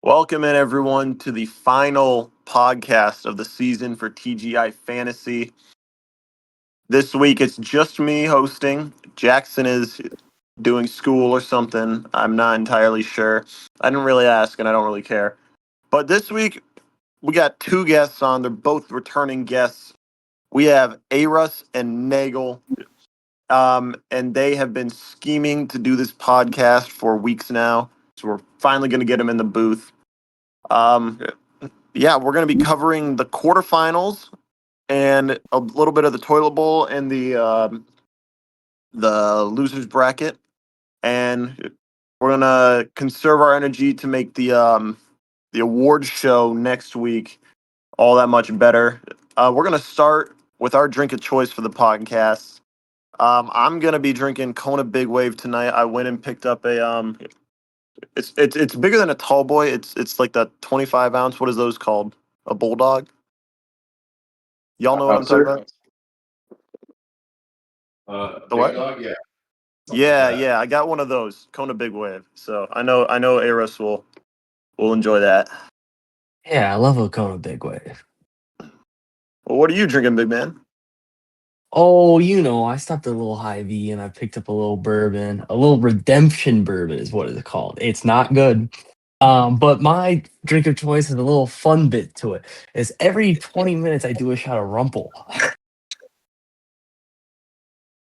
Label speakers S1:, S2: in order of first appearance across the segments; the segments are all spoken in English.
S1: Welcome in, everyone, to the final podcast of the season for TGI Fantasy. This week, it's just me hosting. Jackson is doing school or something. I'm not entirely sure. I didn't really ask, and I don't really care. But this week, we got two guests on. They're both returning guests. We have Arus and Nagel, and they have been scheming to do this podcast for weeks now. So we're finally going to get them in the booth. Yeah, we're going to be covering the quarterfinals and a little bit of the toilet bowl and the losers bracket, and we're gonna conserve our energy to make the awards show next week all that much better. We're gonna start with our drink of choice for the podcast. I'm gonna be drinking Kona Big Wave tonight. I went and picked up a. It's bigger than a tall boy. It's like the 25 ounce. What is those called? A bulldog. Y'all know what I'm talking about? The
S2: Big
S1: what?
S2: dog, yeah.
S1: Yeah. I got one of those Kona Big Wave. So I know Aris will enjoy that.
S3: Yeah, I love a Kona Big Wave.
S1: Well, what are you drinking, big man?
S3: Oh, I stopped at a little Hy-Vee and I picked up a little bourbon. A little redemption bourbon is what it's called. It's not good. But my drink of choice has a little fun bit to it. Is every 20 minutes I do a shot of Rumple.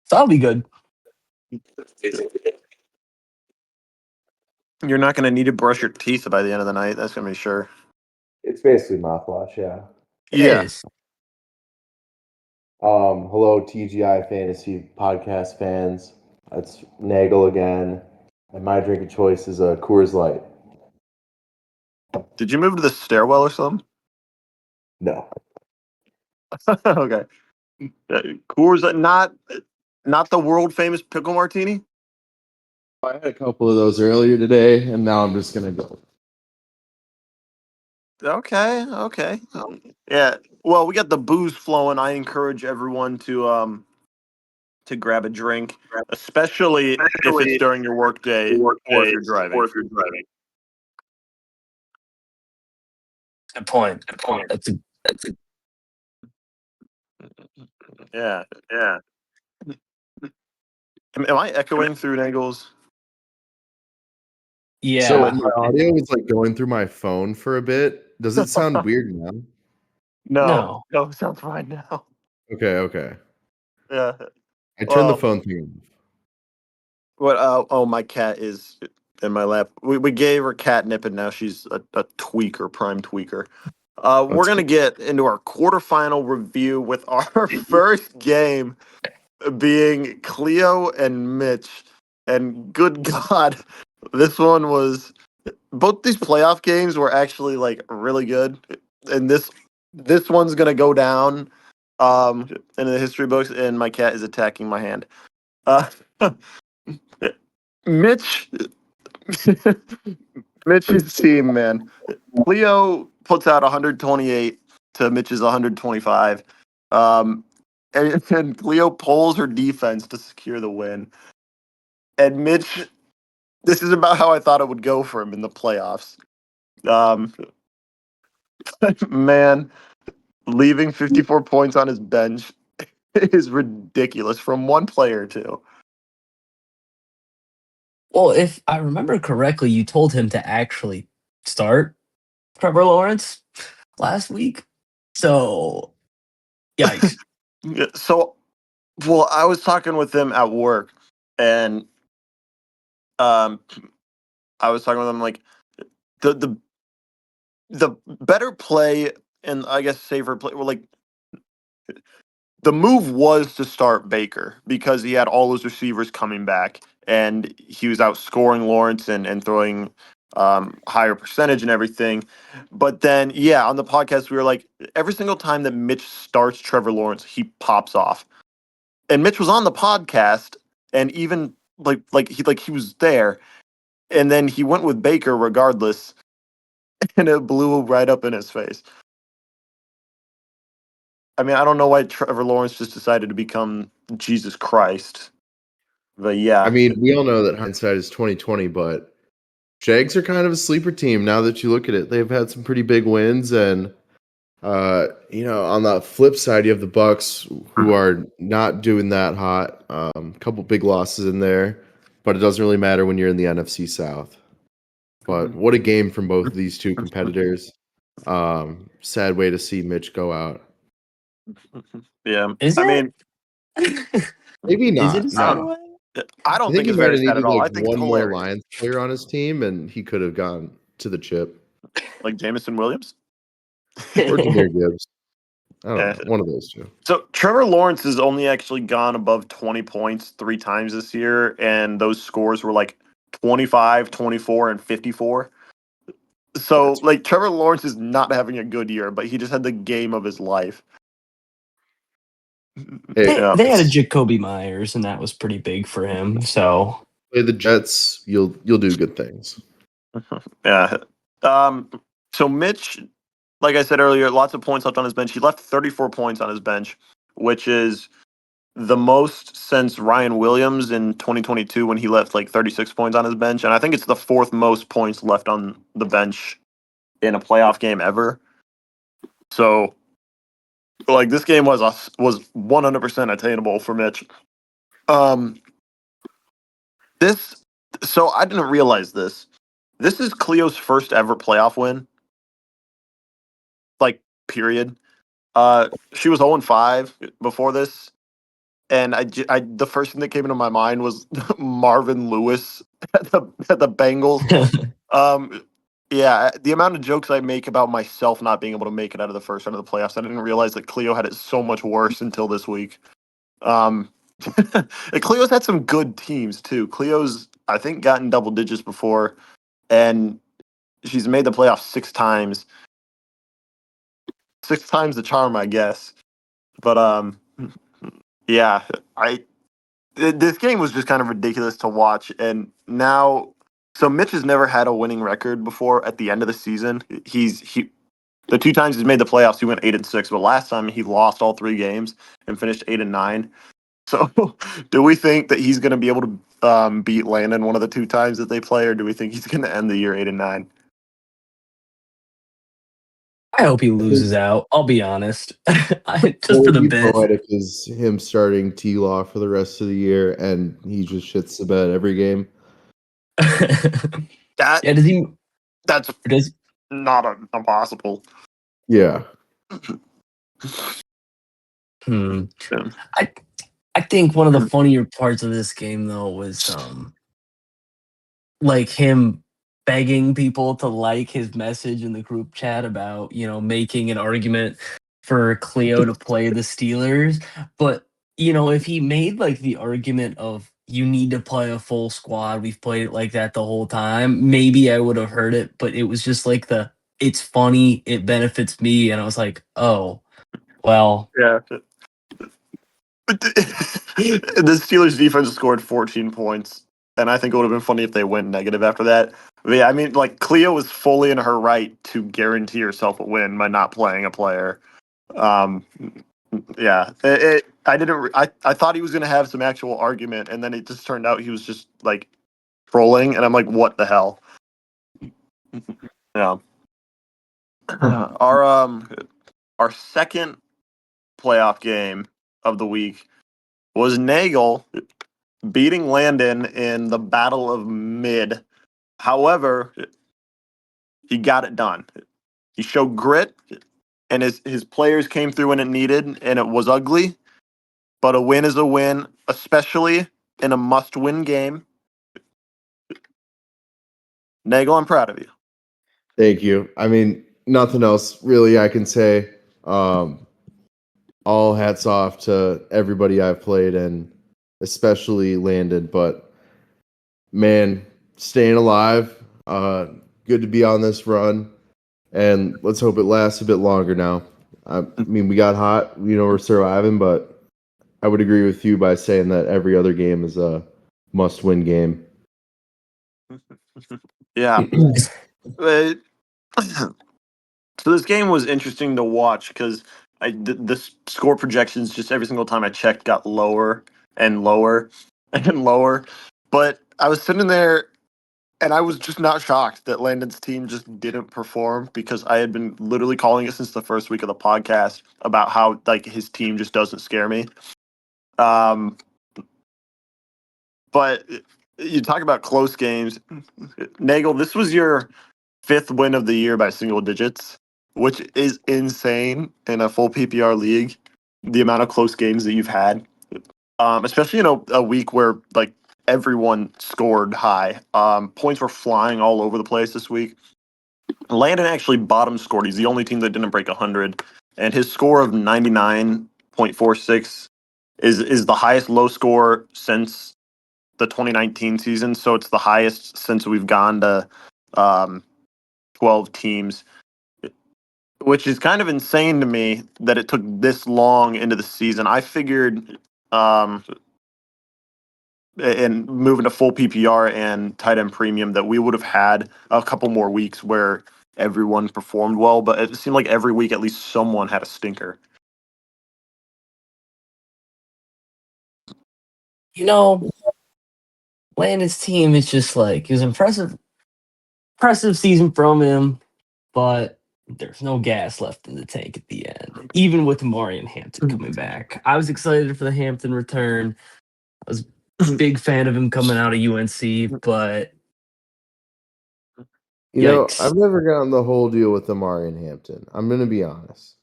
S3: So I'll be good.
S1: You're not going to need to brush your teeth by the end of the night. That's going to be sure.
S2: It's basically mouthwash, yeah.
S3: It
S1: Yeah.
S3: is.
S2: Hello, TGI Fantasy Podcast fans. It's Nagel again, and my drink of choice is a Coors Light.
S1: Did you move to the stairwell or something?
S2: No.
S1: Okay. Coors, not the world famous pickle martini.
S2: I had a couple of those earlier today, and now I'm just gonna go.
S1: Okay. Yeah. Well, we got the booze flowing. I encourage everyone to grab a drink, especially if it's during your work day or if you're driving.
S3: Good point. That's a
S1: Yeah. Am I echoing through Nagel's?
S3: yeah.
S2: So my audio was like going through my phone for a bit. Does it sound weird now?
S1: No, it sounds fine now.
S2: Okay.
S1: Yeah.
S2: I turned the phone thing off.
S1: What? Oh, my cat is in my lap. We gave her catnip, and now she's a tweaker, prime tweaker. We're gonna get into our quarterfinal review with our first game being Cleo and Mitch. And good God, this one was. Both these playoff games were actually like really good, and this one's gonna go down in the history books. And my cat is attacking my hand. Uh, Mitch, Mitch's team, man. Cleo puts out 128 to Mitch's 125. And Cleo pulls her defense to secure the win. And Mitch, this is about how I thought it would go for him in the playoffs. Man, leaving 54 points on his bench is ridiculous from one player, too.
S3: Well, if I remember correctly, you told him to actually start Trevor Lawrence last week. So, yikes.
S1: So, well, I was talking with him at work, and I was talking with him like the better play and I guess safer play. Well, like the move was to start Baker because he had all those receivers coming back, and he was outscoring Lawrence and throwing higher percentage and everything. But then, yeah, on the podcast, we were like, every single time that Mitch starts Trevor Lawrence, he pops off. And Mitch was on the podcast, and even he was there, and then he went with Baker regardless, and it blew right up in his face. I mean, I don't know why Trevor Lawrence just decided to become Jesus Christ, but yeah.
S2: I mean, we all know that hindsight is 20/20, but Jags are kind of a sleeper team now that you look at it. They've had some pretty big wins, and on the flip side, you have the Bucks who are not doing that hot. A couple big losses in there, but it doesn't really matter when you're in the NFC South. But what a game from both of these two competitors. Sad way to see Mitch go out.
S1: Yeah,
S3: Is
S1: I
S3: it?
S1: mean,
S2: Maybe
S3: Is it
S2: not.
S3: a
S1: I
S3: sad
S1: don't
S2: No,
S3: way?
S1: I
S2: I
S1: don't
S2: think
S1: think
S2: he
S1: it's
S2: might
S1: very
S2: have
S1: sad at
S2: needed
S1: all.
S2: like
S1: I think it's
S2: one more
S1: hilarious.
S2: Lions player on his team, and he could have gone to the chip
S1: Like Jamison Williams.
S2: or Jameer Gibbs. I don't
S1: Yeah.
S2: know, one of those two.
S1: So Trevor Lawrence has only actually gone above 20 points 3 times this year, and those scores were like 25, 24, and 54. So,
S2: That's
S1: like, Trevor Lawrence is not having a good year, but he just had the game of his life.
S2: hey.
S1: Yeah.
S3: They had a Jacoby Myers, and that was pretty big for him. So
S2: Play the Jets, you'll do good things.
S1: Yeah. Um, so Mitch, like I said earlier, lots of points left on his bench. He left 34 points on his bench, which is the most since Ryan Williams in 2022 when he left like 36 points on his bench. And I think it's the fourth most points left on the bench in a playoff game ever. So like this game was 100% attainable for Mitch. Um this so I didn't realize this. This is Cleo's first ever playoff win, like period. She was 0-5 before this, and the first thing that came into my mind was Marvin Lewis at the Bengals. Um, yeah, the amount of jokes I make about myself not being able to make it out of the first round of the playoffs, I didn't realize that Cleo had it so much worse until this week. Um, and Cleo's had some good teams too. Cleo's, I think, gotten double digits before, and she's made the playoffs 6 times. 6 times the charm, I guess. But yeah, this game was just kind of ridiculous to watch, and now, so Mitch has never had a winning record before at the end of the season. The 2 times he's made the playoffs, he went 8-6, but last time he lost all 3 games and finished 8-9. So, do we think that he's going to be able to beat Landon one of the 2 times that they play, or do we think he's going to end the year 8-9?
S3: I hope he
S2: I think
S3: loses out. I'll be honest, just
S2: what
S3: for
S2: would
S3: the
S2: be
S3: bit.
S2: poetic is him starting T Law for the rest of the year, and he just shits the bed every game.
S1: That
S3: Yeah, does he?
S1: that's
S3: Does
S1: not impossible.
S2: Yeah,
S3: hmm.
S1: Yeah.
S3: I I think one of the funnier parts of this game though was like him begging people to like his message in the group chat about, making an argument for Cleo to play the Steelers. But, if he made like the argument of you need to play a full squad, we've played it like that the whole time, maybe I would have heard it, but it was just like it's funny, it benefits me. And I was like, oh, well,
S1: Yeah. But the Steelers defense scored 14 points, and I think it would have been funny if they went negative after that. But yeah, I mean, like Cleo was fully in her right to guarantee herself a win by not playing a player. Um, yeah, I didn't. I thought he was going to have some actual argument, and then it just turned out he was just like trolling, and I'm like, what the hell? Yeah. Our second playoff game of the week was Nagel beating Landon in the Battle of Mid. However, he got it done. He showed grit, and his players came through when it needed, and it was ugly. But a win is a win, especially in a must-win game. Nagel, I'm proud of you.
S2: thank you. I mean, nothing else really I can say. Um, all hats off to everybody I've played, and especially Landon. But man, staying alive. Good to be on this run, and let's hope it lasts a bit longer now. I mean, we got hot. We're surviving, but I would agree with you by saying that every other game is a must-win game.
S1: Yeah. Uh, so this game was interesting to watch because the score projections just every single time I checked got lower and lower and lower. But I was sitting there And I was just not shocked that Landon's team just didn't perform because I had been literally calling it since the first week of the podcast about how like his team just doesn't scare me. Um, but you talk about close games. Nagel, this was your fifth win of the year by single digits, which is insane in a full PPR league. The amount of close games that you've had, especially in a week where like everyone scored high. Points were flying all over the place this week. Landon actually bottom scored. He's the only team that didn't break 100, and his score of 99.46 is the highest low score since the 2019 season. So it's the highest since we've gone to um, 12 teams, which is kind of insane to me that it took this long into the season. I figured, and moving to full PPR and tight end premium, that we would have had a couple more weeks where everyone performed well, but it seemed like every week at least someone had a stinker.
S3: You know, Landon's team is just like, it was impressive season from him, but there's no gas left in the tank at the end. Even with Amari and Hampton coming back, I was excited for the Hampton return. I was a big fan of him coming out of UNC, but yikes!
S2: I've never gotten the whole deal with Amari and Hampton. I'm going to be honest.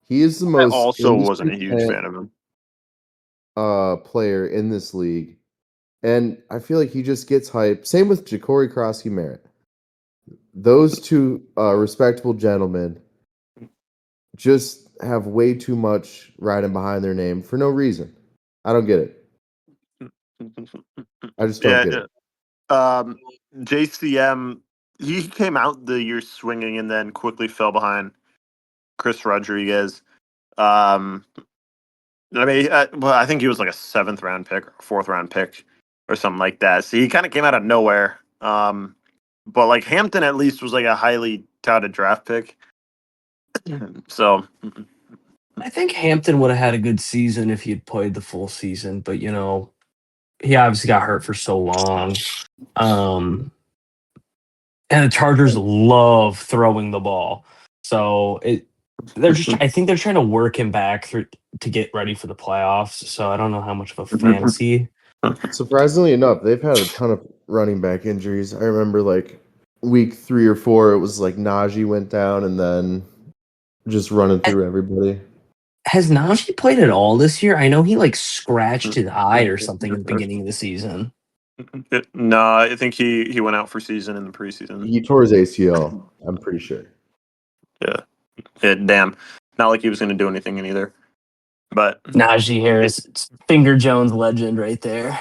S2: He is the
S1: I
S2: most
S1: also wasn't
S2: industry
S1: a huge
S2: plant
S1: fan of him.
S2: player in this league, and I feel like he just gets hype. Same with Ja'Cory Krosky Merritt. Those two respectable gentlemen just have way too much riding behind their name for no reason. I don't get it. I just don't
S1: Yeah,
S2: get it.
S1: JCM, he came out the year swinging and then quickly fell behind Chris Rodriguez. Um, I mean, well, I think he was like a seventh round pick or fourth round pick or something like that. So he kind of came out of nowhere. But like Hampton at least was like a highly touted draft pick. So
S3: I think Hampton would have had a good season if he had played the full season, but he obviously got hurt for so long. Um, and the Chargers love throwing the ball, so I think they're trying to work him back through to get ready for the playoffs. So I don't know how much of a fantasy.
S2: Surprisingly enough, they've had a ton of running back injuries. I remember like week 3 or 4, it was like Najee went down and then just running through everybody.
S3: Has Najee played at all this year? I know he like scratched his eye or something at the beginning of the season.
S1: no, I think he went out for season in the preseason.
S2: He tore his ACL, I'm pretty sure.
S1: Yeah, damn. Not like he was going to do anything in either. But
S3: Najee Harris, Finger Jones legend right there.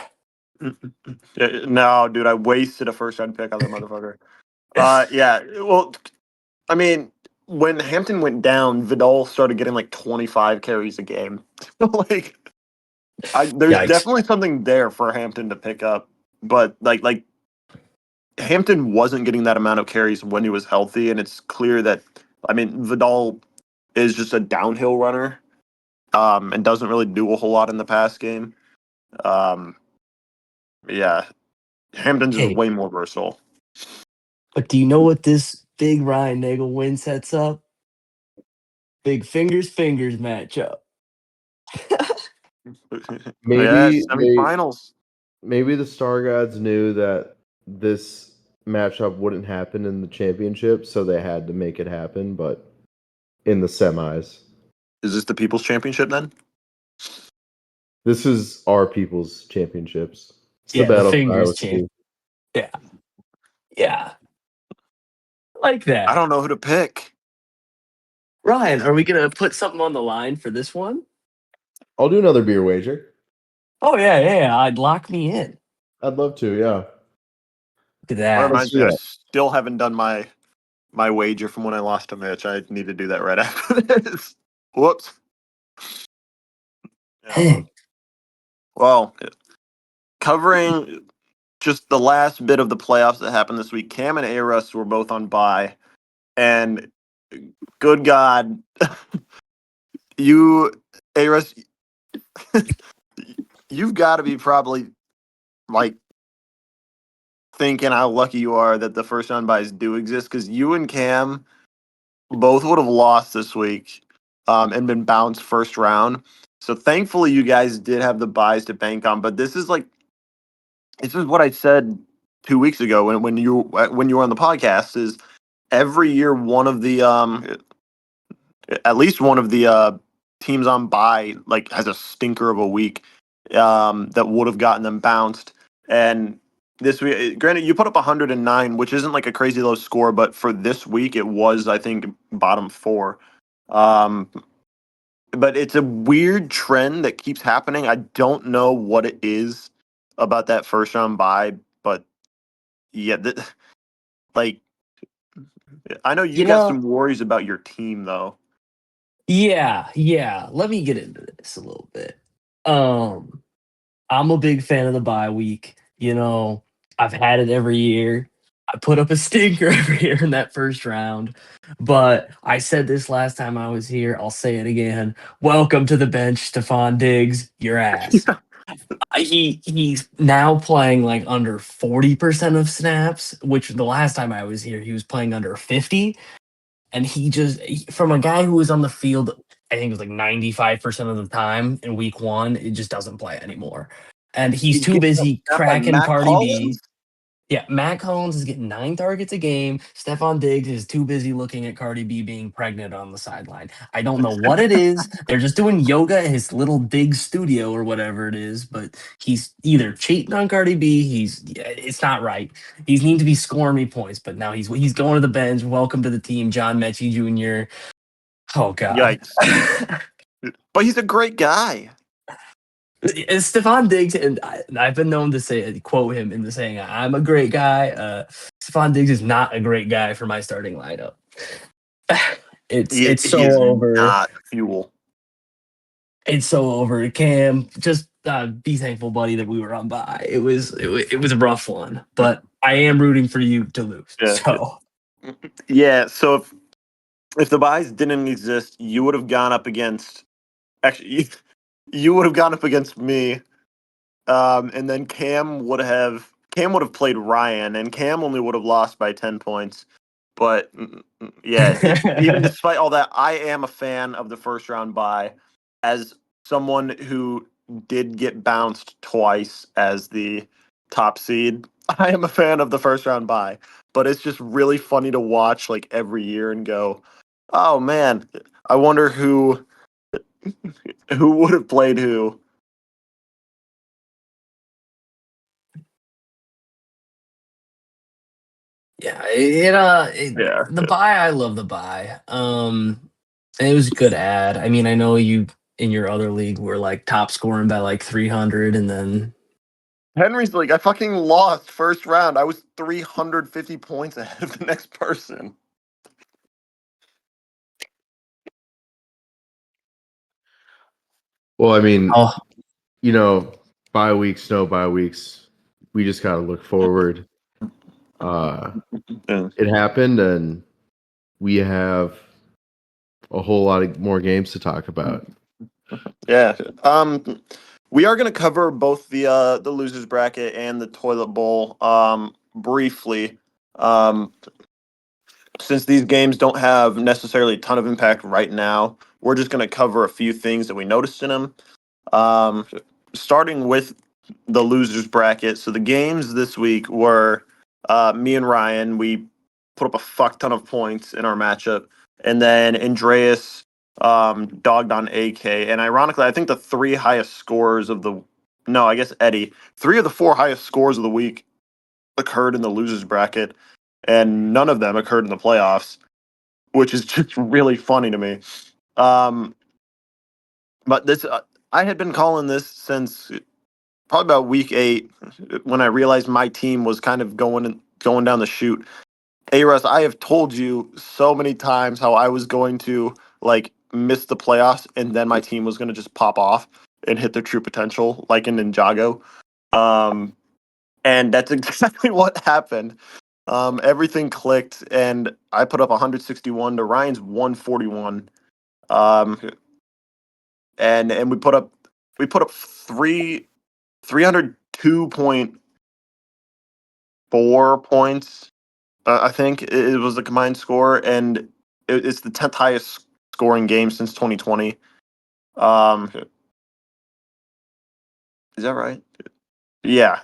S1: no, dude, I wasted a first round pick on that motherfucker. Yeah. Well, I mean, when Hampton went down, Vidal started getting like 25 carries a game. Like, there's
S3: Yikes.
S1: definitely something there for Hampton to pick up, but like Hampton wasn't getting that amount of carries when he was healthy, and it's clear that I mean Vidal is just a downhill runner, and doesn't really do a whole lot in the pass game. Um, yeah, Hampton's just
S3: Hey,
S1: way more versatile.
S3: but do you know what this big Ryan Nagel win sets up? Big fingers matchup.
S1: Yeah,
S2: Maybe they
S1: semifinals.
S2: maybe the Star Gods knew that this matchup wouldn't happen in the championship, so they had to make it happen, but in the semis.
S1: Is this the People's Championship then?
S2: This is our people's championships. It's the
S3: Yeah, the
S2: battle for
S3: fingers
S2: Iowa
S3: champ.
S2: City.
S3: Yeah, yeah, like
S1: I
S3: that.
S1: don't know who to pick.
S3: Ryan, are we gonna put something on the line for this one?
S2: I'll do another beer wager.
S3: Oh yeah. I'd lock me in.
S2: I'd love to, yeah.
S3: Look at
S1: That
S3: that.
S2: Let's
S1: reminds me,
S2: do
S1: I
S2: that.
S1: still haven't done my wager from when I lost to Mitch. I need to do that right after this. Whoops. Yeah.
S3: Dang.
S1: Well, covering just the last bit of the playoffs that happened this week, Cam and Aros were both on bye, and good God, you, Aros, you've got to be probably like thinking how lucky you are that the first round buys do exist, because you and Cam both would have lost this week and been bounced first round. So thankfully, you guys did have the buys to bank on. But this is what I said 2 weeks ago when you were on the podcast. Is every year one of the at least one of the teams on bye like has a stinker of a week that would have gotten them bounced. And this week, granted, you put up 109, which isn't like a crazy low score, but for this week, it was, I think, bottom four. Um, but it's a weird trend that keeps happening. I don't know what it is about that first round bye, but yeah, like I know you
S3: You
S1: got
S3: know,
S1: some worries about your team though.
S3: yeah. Let me get into this a little bit. Um, I'm a big fan of the bye week. I've had it every year. I put up a stinker every year in that first round. But I said this last time I was here. I'll say it again. Welcome to the bench, Stephon Diggs, your ass. He's now playing like under 40% of snaps, which the last time I was here, he was playing under 50. And from a guy who was on the field, I think it was like 95% of the time in week one, it just doesn't play anymore. And he's
S1: He's
S3: too
S1: getting
S3: busy
S1: up by
S3: cracking
S1: Matt
S3: Cardi B.
S1: Collins.
S3: Yeah, Matt Collins is getting 9 targets a game. Stephon Diggs is too busy looking at Cardi B being pregnant on the sideline. I don't know what it is. They're just doing yoga in his little Diggs studio or whatever it is, but he's either cheating on Cardi B. It's not right. He needs to be scoring me points, but now he's going to the bench. Welcome to the team, John Mechie Jr. Oh God.
S1: Yikes! But he's a great guy.
S3: It's Stephon Diggs, and I've been known to quote him in the saying, "I'm a great guy." Stephon Diggs is not a great guy for my starting lineup. It's
S1: He
S3: so
S1: is
S3: over.
S1: not fuel.
S3: It's so over. Cam, just be thankful, buddy, that we were on by. It was a rough one, but I am rooting for you to lose.
S1: Yeah,
S3: So
S1: yeah. So if the buys didn't exist, you would have gone up against actually you would have gone up against me. And then Cam would have played Ryan, and Cam only would have lost by 10 points. But yeah, even despite all that, I am a fan of the first round bye. As someone who did get bounced twice as the top seed, I am a fan of the first round bye. But it's just really funny to watch like every year and go, oh man, I wonder who would have played who.
S3: yeah,
S1: Yeah.
S3: the buy. I love the buy. And it was a good ad. I mean, I know you in your other league were like top scoring by like 300, and then
S1: Henry's like, I fucking lost first round. I was 350 points ahead of the next person.
S2: Well, I mean,
S3: oh
S2: you know, bye weeks, no bye weeks. We just gotta look forward. Uh,
S1: Yeah.
S2: it happened, and we have a whole lot of more games to talk about.
S1: Yeah. We are gonna cover both the losers bracket and the toilet bowl briefly. Um, since these games don't have necessarily a ton of impact right now, we're just gonna cover a few things that we noticed in them. Um, Starting with the losers bracket. So the games this week were me and Ryan. We put up a fuck ton of points in our matchup, and then Andreas dogged on AK. And ironically, I think the three highest scores of the no, I guess Eddie. Three of the four highest scores of the week occurred in the losers bracket, and none of them occurred in the playoffs, which is just really funny to me. Um, but this, I had been calling this since probably about week 8 when I realized my team was kind of going down the chute. Hey Russ, I have told you so many times how I was going to like miss the playoffs and then my team was going to just pop off and hit their true potential, like in Ninjago. Um, and that's exactly what happened. Everything clicked, and I put up 161 to Ryan's 141. Um, and we put up 302 point points. I think it was the combined score, and it's the 10th highest scoring game since 2020. Is that right? Yeah.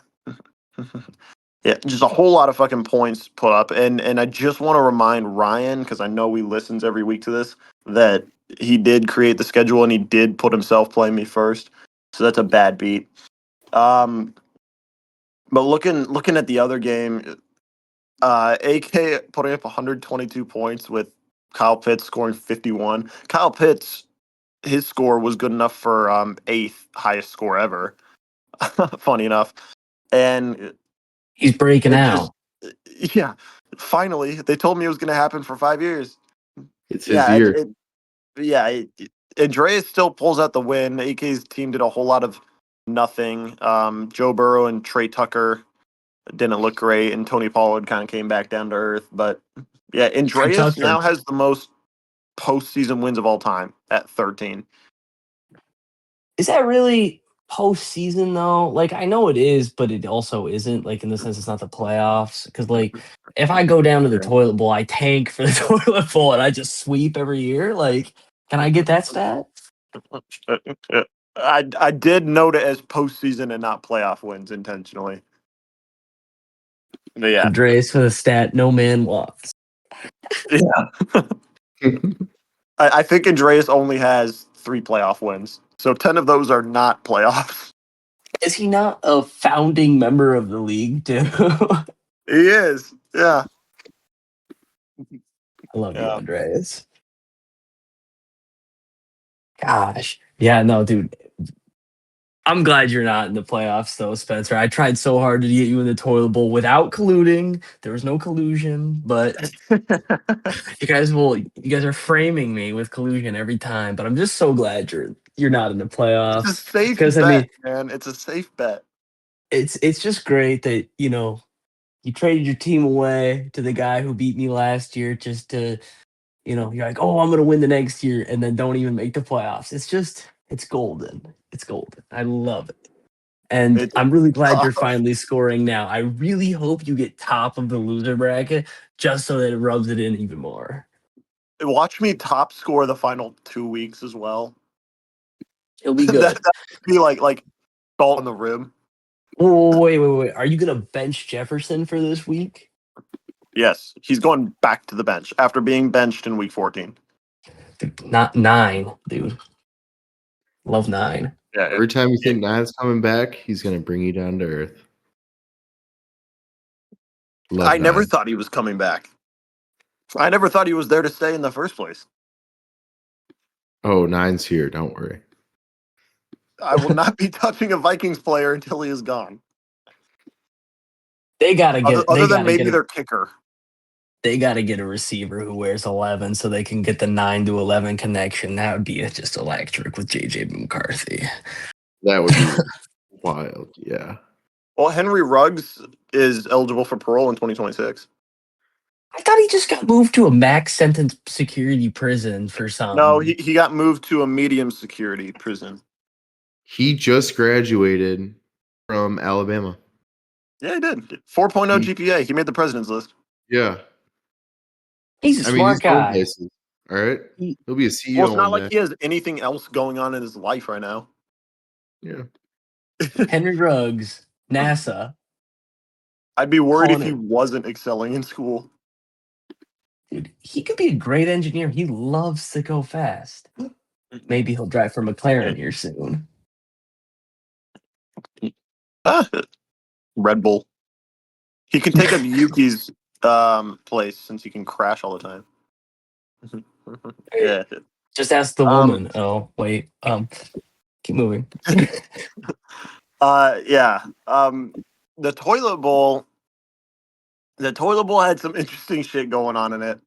S1: Yeah, just a whole lot of fucking points put up, and I just want to remind Ryan, because I know he listens every week to this, that he did create the schedule and he did put himself playing me first, so that's a bad beat. But looking at the other game, AK putting up 122 points with Kyle Pitts scoring 51. Kyle Pitts, his score was good enough for eighth highest score ever. Funny enough, and
S3: He's breaking
S1: it just
S3: out.
S1: yeah. Finally, they told me it was going to happen for 5 years.
S2: It's his
S1: Yeah,
S2: year.
S1: Andreas still pulls out the win. AK's team did a whole lot of nothing. Joe Burrow and Trey Tucker didn't look great, and Tony Pollard kind of came back down to earth. But yeah,
S3: Trey
S1: Andreas
S3: Tucker.
S1: now has the most postseason wins of all time at 13.
S3: Is that really postseason though? Like I know it is, but it also isn't. Like in the sense, it's not the playoffs. Because like if I go down to the toilet bowl, I tank for the toilet bowl, and I just sweep every year. Like, can I get that stat?
S1: I did note it as postseason and not playoff wins intentionally. But yeah,
S3: Andreas for the stat no man wants.
S1: yeah. I think Andreas only has 3 playoff wins, so 10 of those are not playoffs.
S3: Is he not a founding member of the league too?
S1: He is, yeah.
S3: I love you,
S1: Yeah.
S3: Andreas. Gosh. Yeah, no, dude. I'm glad you're not in the playoffs though, Spencer. I tried so hard to get you in the toilet bowl without colluding. There was no collusion, but you guys are framing me with collusion every time. But I'm just so glad you're not in the
S1: It's a
S3: playoffs.
S1: safe
S3: Because I
S1: bet,
S3: mean,
S1: man. It's a safe bet.
S3: it's just great that, you traded your team away to the guy who beat me last year just to, you're like, oh, I'm gonna win the next year, and then don't even make the playoffs. It's golden. It's golden. I love it. And
S1: It's
S3: I'm really glad you're
S1: tough.
S3: finally scoring now. I really hope you get top of the loser bracket just so that it rubs it in even more.
S1: Watch me top score the final 2 weeks as well.
S3: It'll be
S1: that
S3: good.
S1: that would be like salt in the rim.
S3: Oh, wait. Are you gonna bench Jefferson for this week?
S1: Yes, he's going back to the bench after being benched in week 14.
S3: Not 9, dude. Love 9.
S1: Yeah,
S2: Every time you think Nine's coming back, he's gonna bring you down to earth. Love
S1: I never
S2: Nine.
S1: thought he was coming back. I never thought he was there to stay in the first place.
S2: Oh, Nine's here. Don't worry.
S1: I will not be touching a Vikings player until he is gone.
S3: They gotta get
S1: Other
S3: they
S1: than
S3: gotta get
S1: maybe
S3: a
S1: their kicker.
S3: they gotta get a receiver who wears 11 so they can get the 9 to 11 connection. That would be just electric with JJ McCarthy.
S2: That would be wild. Yeah.
S1: Well, Henry Ruggs is eligible for parole in 2026.
S3: I thought he just got moved to a max sentence security prison for
S1: No,
S3: some.
S1: he got moved to a medium security prison.
S2: He just graduated from Alabama.
S1: Yeah, he did. 4.0
S2: He,
S1: GPA. He made the president's list.
S2: yeah.
S3: He's a
S2: I mean, he's
S3: smart
S2: going
S3: guy.
S2: places. All right.
S3: He,
S2: He'll be a
S1: Well,
S2: CEO
S1: it's not
S2: one
S1: like
S2: day.
S1: he has anything else going on in his life right now.
S2: Yeah.
S3: Henry Ruggs, NASA,
S1: I'd be worried if
S3: calling
S1: he
S3: it.
S1: wasn't excelling in school.
S3: Dude, he could be a great engineer. He loves to go fast. Maybe he'll drive for McLaren here soon.
S1: Ah, Red Bull. He can take up Yuki's place since he can crash all the time. Yeah.
S3: Just ask the
S1: Um.
S3: woman. Oh, wait. Keep moving.
S1: Yeah. The toilet bowl. The toilet bowl had some interesting shit going on in it.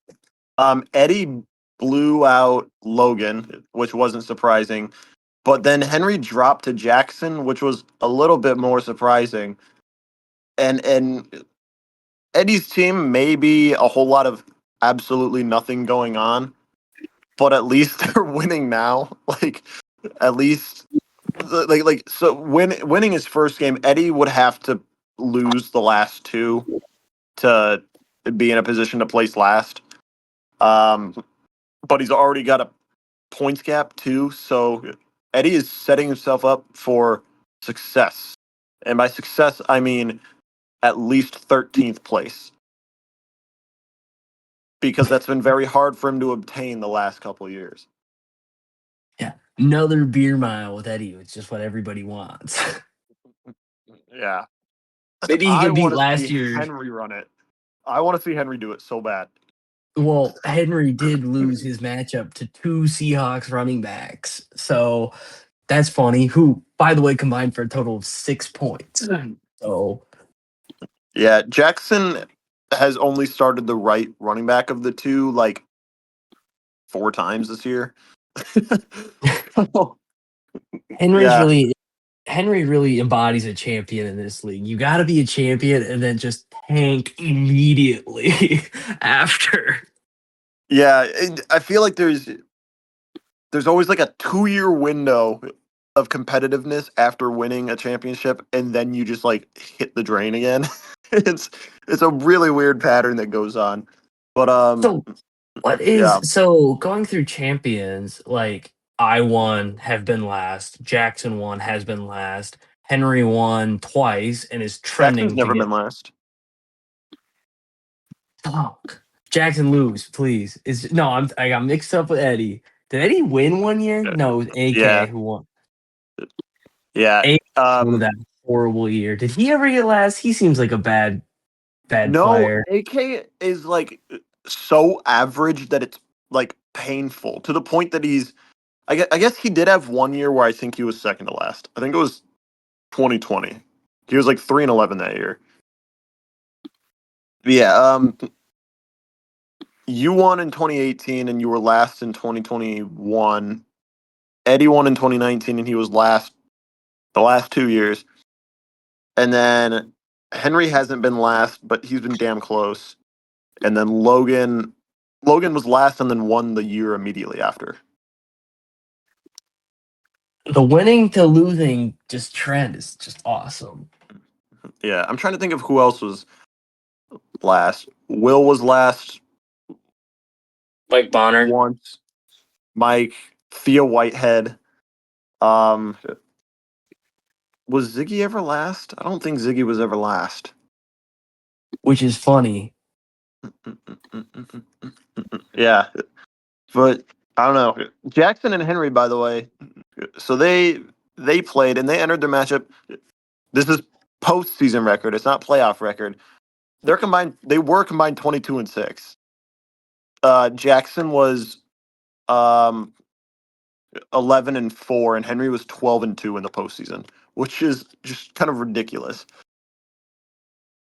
S1: Eddie blew out Logan, which wasn't surprising. But then Henry dropped to Jackson, which was a little bit more surprising. And Eddie's team may be a whole lot of absolutely nothing going on, but at least they're winning now. Like at least winning his first game, Eddie would have to lose the last two. to be in a position to place last. But he's already got a points gap too, so Eddie is setting himself up for success. And by success, I mean at least 13th place. Because that's been very hard for him to obtain the last couple of years.
S3: Yeah, another beer mile with Eddie. It's just what everybody wants.
S1: Yeah.
S3: Maybe he
S1: I
S3: could beat
S1: want to
S3: last
S1: see
S3: year's.
S1: Henry run it. I want to see Henry do it so bad.
S3: Well, Henry did lose his matchup to two Seahawks running backs. So that's funny. Who, by the way, combined for a total of 6 points. So
S1: Yeah, Jackson has only started the right running back of the two like 4 times this year.
S3: Henry's
S1: Yeah.
S3: really Henry really embodies a champion in this league. You got to be a champion and then just tank immediately after.
S1: Yeah, I feel like there's always like a 2-year window of competitiveness after winning a championship, and then you just like hit the drain again. it's it's a really weird pattern that goes on. But
S3: So
S1: yeah,
S3: so going through champions, like I won, have been last, Jackson won, has been last, Henry won twice and is
S1: Jackson's
S3: trending to
S1: never
S3: get
S1: been last.
S3: fuck. Jackson lose, please. Is no, I got mixed up with Eddie. Did Eddie win one year? No, it was AK
S1: Yeah,
S3: who won.
S1: yeah.
S3: AK won that horrible year. Did he ever get last? He seems like a bad
S1: No,
S3: player.
S1: AK is like so average that it's like painful to the point that he's. I guess he did have one year where I think he was second to last. I think it was 2020. He was like 3-11 that year. Yeah, you won in 2018 and you were last in 2021. Eddie won in 2019 and he was last the last 2 years. And then Henry hasn't been last, but he's been damn close. And then Logan was last and then won the year immediately after.
S3: The winning to losing just trend is just awesome.
S1: Yeah, I'm trying to think of who else was last. Will was last
S3: Mike Bonner.
S1: once. Mike, Thea Whitehead. Um, was Ziggy ever last? I don't think Ziggy was ever last.
S3: Which is funny.
S1: Yeah, but I don't know. Jackson and Henry, by the way, so they played and they entered their matchup. This is postseason record. It's not playoff record. They were combined 22-6. Jackson was um 11-4, and Henry was 12-2 in the postseason, which is just kind of ridiculous.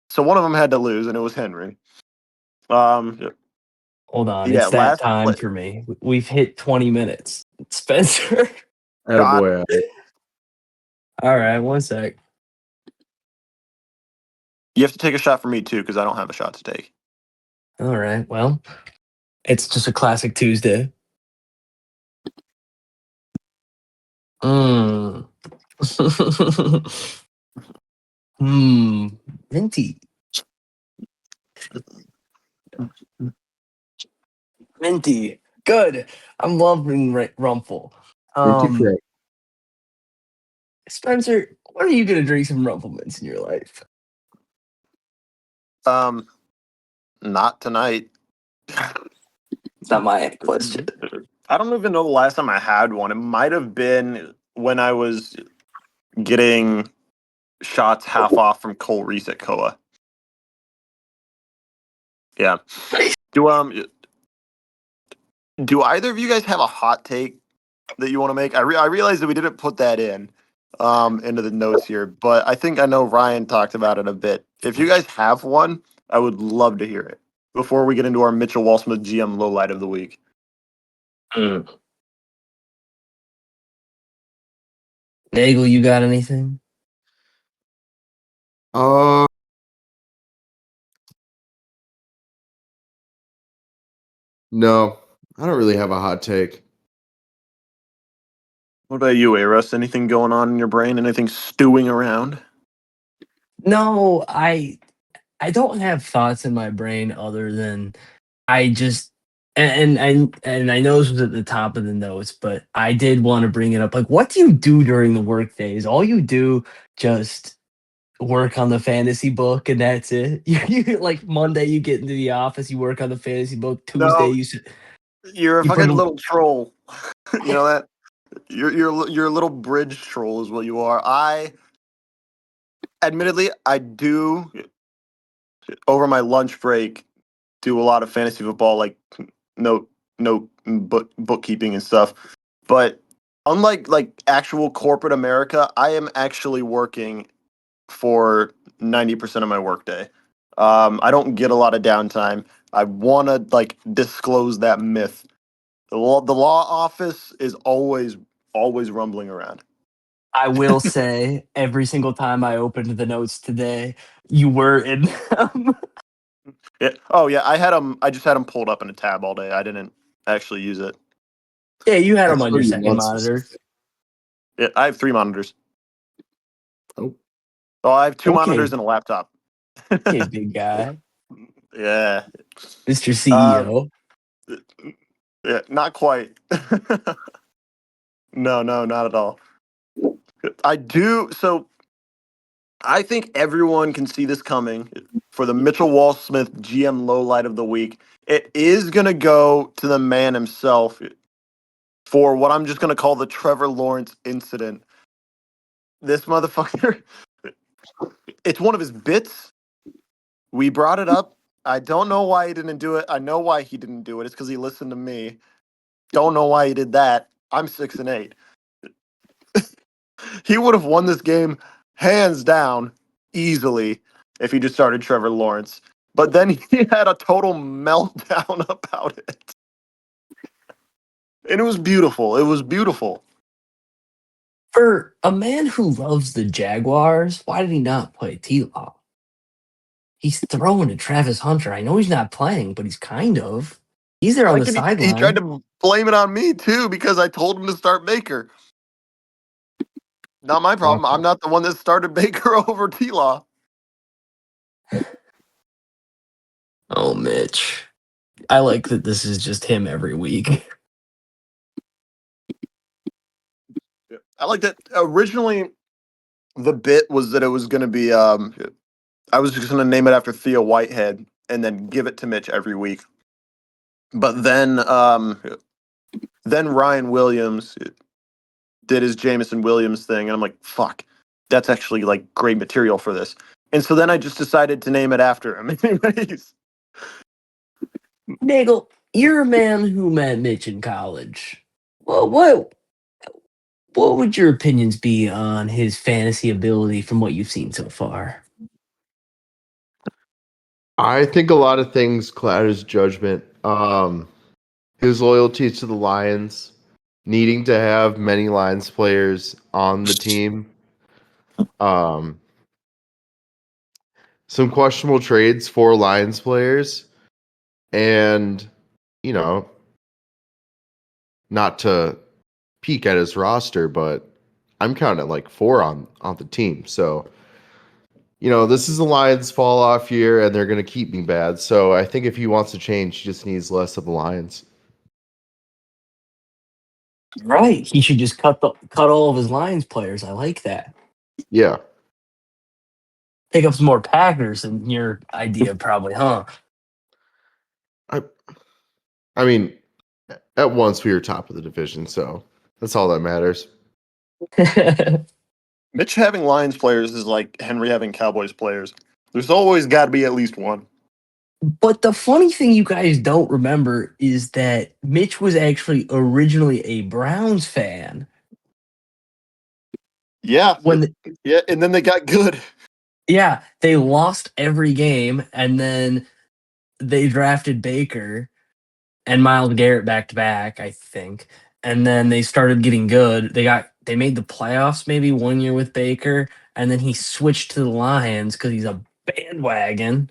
S1: So one of them had to lose, and it was Henry. Um,
S3: Hold on,
S1: yeah,
S3: it's that
S1: last
S3: time
S1: play.
S3: for me. We've hit 20 minutes. Spencer.
S1: God,
S2: Attaboy.
S3: All right, one sec.
S1: you have to take a shot for me too, because I don't have a shot to take.
S3: All right, well, it's just a classic Tuesday. Mm. Minty. Minty. Good. I'm loving Rumple.
S2: Me too, Craig.
S3: Spencer, when are you gonna drink some Rumple Mints in your life?
S1: Um, not tonight.
S3: It's not my question.
S1: I don't even know the last time I had one. It might have been when I was getting shots half off from Cole Reese at Koa. Yeah. Do either of you guys have a hot take that you want to make? I realize that we didn't put that in into the notes here, but I think I know Ryan talked about it a bit. If you guys have one, I would love to hear it before we get into our Mitchell Walsmith GM lowlight of the week.
S3: Mm. Nagel, you got anything?
S2: Uh, no, I don't really have a hot take.
S1: What about you, Russ? Anything going on in your brain? Anything stewing around?
S3: No, I I don't have thoughts in my brain other than I just and I know this was at the top of the notes, but I did want to bring it up. Like, what do you do during the work days? All you do just work on the fantasy book and that's it. You like Monday you get into the office, you work on the fantasy book. Tuesday
S1: No, you're a
S3: you bring
S1: fucking
S3: a
S1: little troll. You know that? You're a little bridge troll is what you are. Admittedly, I do over my lunch break do a lot of fantasy football, like note bookkeeping and stuff. But unlike like actual corporate America, I am actually working for 90% of my workday. I don't get a lot of downtime. I want to like disclose that myth. The law office is always rumbling around.
S3: I will say every single time I opened the notes today, you were in them.
S1: Yeah. Oh yeah, I had them. I just had them pulled up in a tab all day. I didn't actually use it.
S3: Yeah, you had
S2: I
S3: them on
S2: thought
S3: your
S2: you
S3: second
S2: once.
S3: monitor.
S1: Yeah, I have 3 monitors.
S2: Oh,
S1: Oh, I have two
S3: Okay,
S1: monitors and a laptop.
S3: okay, big guy,
S1: Yeah.
S3: Mr.
S1: Um.
S3: CEO.
S1: Yeah. Not quite. No, not at all. I do. So I think everyone can see this coming for the Mitchell Wall Smith GM lowlight of the week. It is gonna go to the man himself for what I'm just gonna call the Trevor Lawrence incident. This motherfucker. It's one of his bits. We brought it up. I don't know why he didn't do it. I know why he didn't do it. It's because he listened to me. Don't know why he did that. I'm 6-8. He would have won this game hands down easily if he just started Trevor Lawrence. But then he had a total meltdown about it. And it was beautiful. It was beautiful.
S3: For a man who loves the Jaguars, why did he not play T-Law? He's throwing to Travis Hunter. I know he's not playing, but he's kind of. He's there on the
S1: Like, and he tried
S3: sideline.
S1: to blame it on me too because I told him to start Baker. Not my problem. I'm
S2: gotcha.
S1: not the one that started Baker over T Law.
S3: Oh, Mitch. I like that this is just him every week.
S1: I like that originally the bit was that it was going to be I was just going to name it after Theo Whitehead and then give it to Mitch every week. But then Ryan Williams did his Jameson Williams thing and I'm like, fuck. That's actually like great material for this. And so then I just decided to name it after him. Anyways.
S3: Nagel, you're a man who met Mitch in college. Well, what would your opinions be on his fantasy ability from what you've seen so far?
S2: I think a lot of things cloud his judgment. His loyalty to the Lions, needing to have many Lions players on the team. Um, some questionable trades for Lions players, and you know, not to peek at his roster, but I'm counting like 4 on the team. So this is the Lions' fall off year, and they're going to keep me bad. So I think if he wants to change, he just needs less of the Lions.
S3: Right. He should just cut all of his Lions players. I like that.
S2: Yeah,
S3: Pick up some more Packers and your idea probably, huh?
S2: I I mean, at once we were top of the division, so that's all that matters.
S1: Mitch having Lions players is like Henry having Cowboys players. There's always got to be at least one.
S3: But the funny thing you guys don't remember is that Mitch was actually originally a Browns fan.
S1: Yeah,
S3: When
S1: yeah, and then they got good.
S3: yeah, they lost every game and then they drafted Baker and Miles Garrett back to back, I think. And then they started getting good. They made the playoffs maybe 1 year with Baker, and then he switched to the Lions because he's a bandwagon.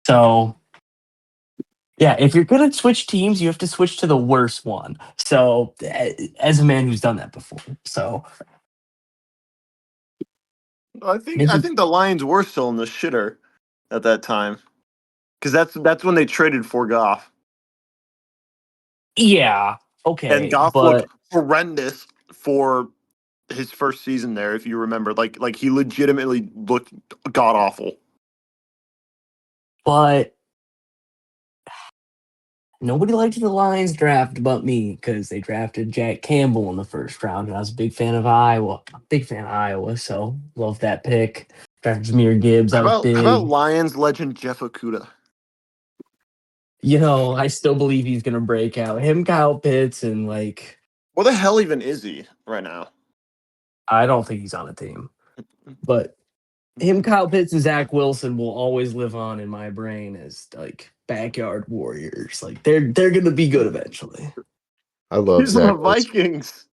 S3: So yeah, if you're gonna switch teams, you have to switch to the worst one. So as a man who's done that before, so
S1: I think
S3: Mitch
S1: I
S3: is
S1: think the Lions were still in the shitter. at that time. Because that's when they traded for Goff.
S3: Yeah,
S1: And
S3: okay,
S1: Goff looked
S3: but
S1: horrendous for his first season there, if you remember. Like he legitimately looked god awful.
S3: but nobody liked the Lions draft but me because they drafted Jack Campbell in the first round, and I was a big fan of Iowa. So love that pick. Drafted Jameer Gibbs. I was
S1: How about
S3: big.
S1: Lions legend Jeff Okuda?
S3: I still believe he's gonna break out. Him, Kyle Pitts, and like
S1: Where the hell even is he right now?
S3: I don't think he's on a team, but him, Kyle Pitts, and Zach Wilson will always live on in my brain as like backyard warriors. Like they're gonna be good eventually.
S2: I love
S1: He's on the
S2: Zach Wilson.
S1: Vikings.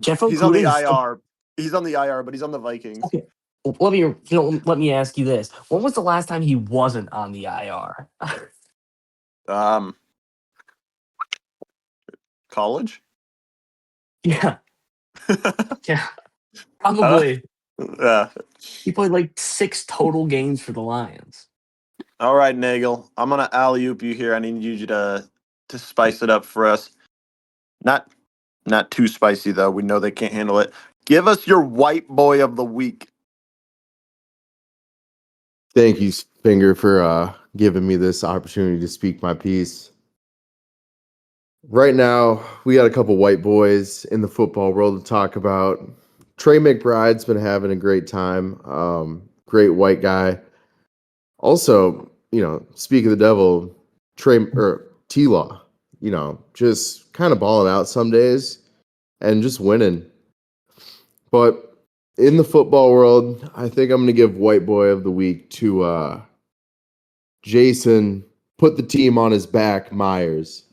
S3: Jeff
S1: He's on
S3: Okuda
S1: the
S3: is
S1: IR. He's on the IR, but he's on the Vikings.
S3: okay. Let me ask you this: when was the last time he wasn't on the IR?
S1: Um, College.
S3: Yeah, yeah,
S1: Uh,
S3: probably.
S1: yeah.
S3: He played like 6 total games for the Lions.
S1: All right, Nagel. I'm gonna alley oop you here. I need you to spice it up for us. Not not too spicy though. We know they can't handle it. Give us your white boy of the week.
S2: Thank you, Finger, for giving me this opportunity to speak my piece. Right now, we got a couple white boys in the football world to talk about. Trey McBride's been having a great time. Great white guy. Also, speak of the devil, Trey or T Law, just kind of balling out some days and just winning. But in the football world, I think I'm going to give white boy of the week to Jason, put the team on his back, Myers,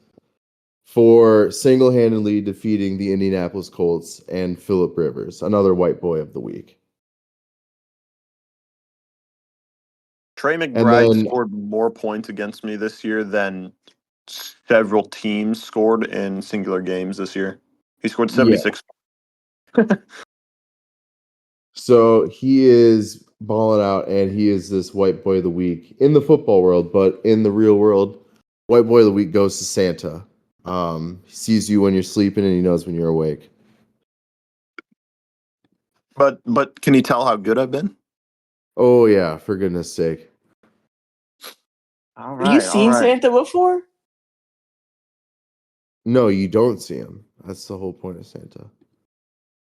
S2: for single-handedly defeating the Indianapolis Colts and Phillip Rivers, another white boy of the week.
S1: Trey
S2: And
S1: McBride
S2: then,
S1: scored more points against me this year than several teams scored in singular games this year. He scored
S2: yeah,
S1: 76.
S2: so he is balling out, and he is this white boy of the week in the football world, but in the real world, white boy of the week goes to Santa. He sees you when you're sleeping, and he knows when you're awake.
S1: But can you tell how good I've been?
S2: Oh yeah, for goodness sake.
S1: All
S3: Have you
S1: right, all
S3: seen
S1: right.
S3: Santa before?
S2: No, you don't see him. That's the whole point of Santa.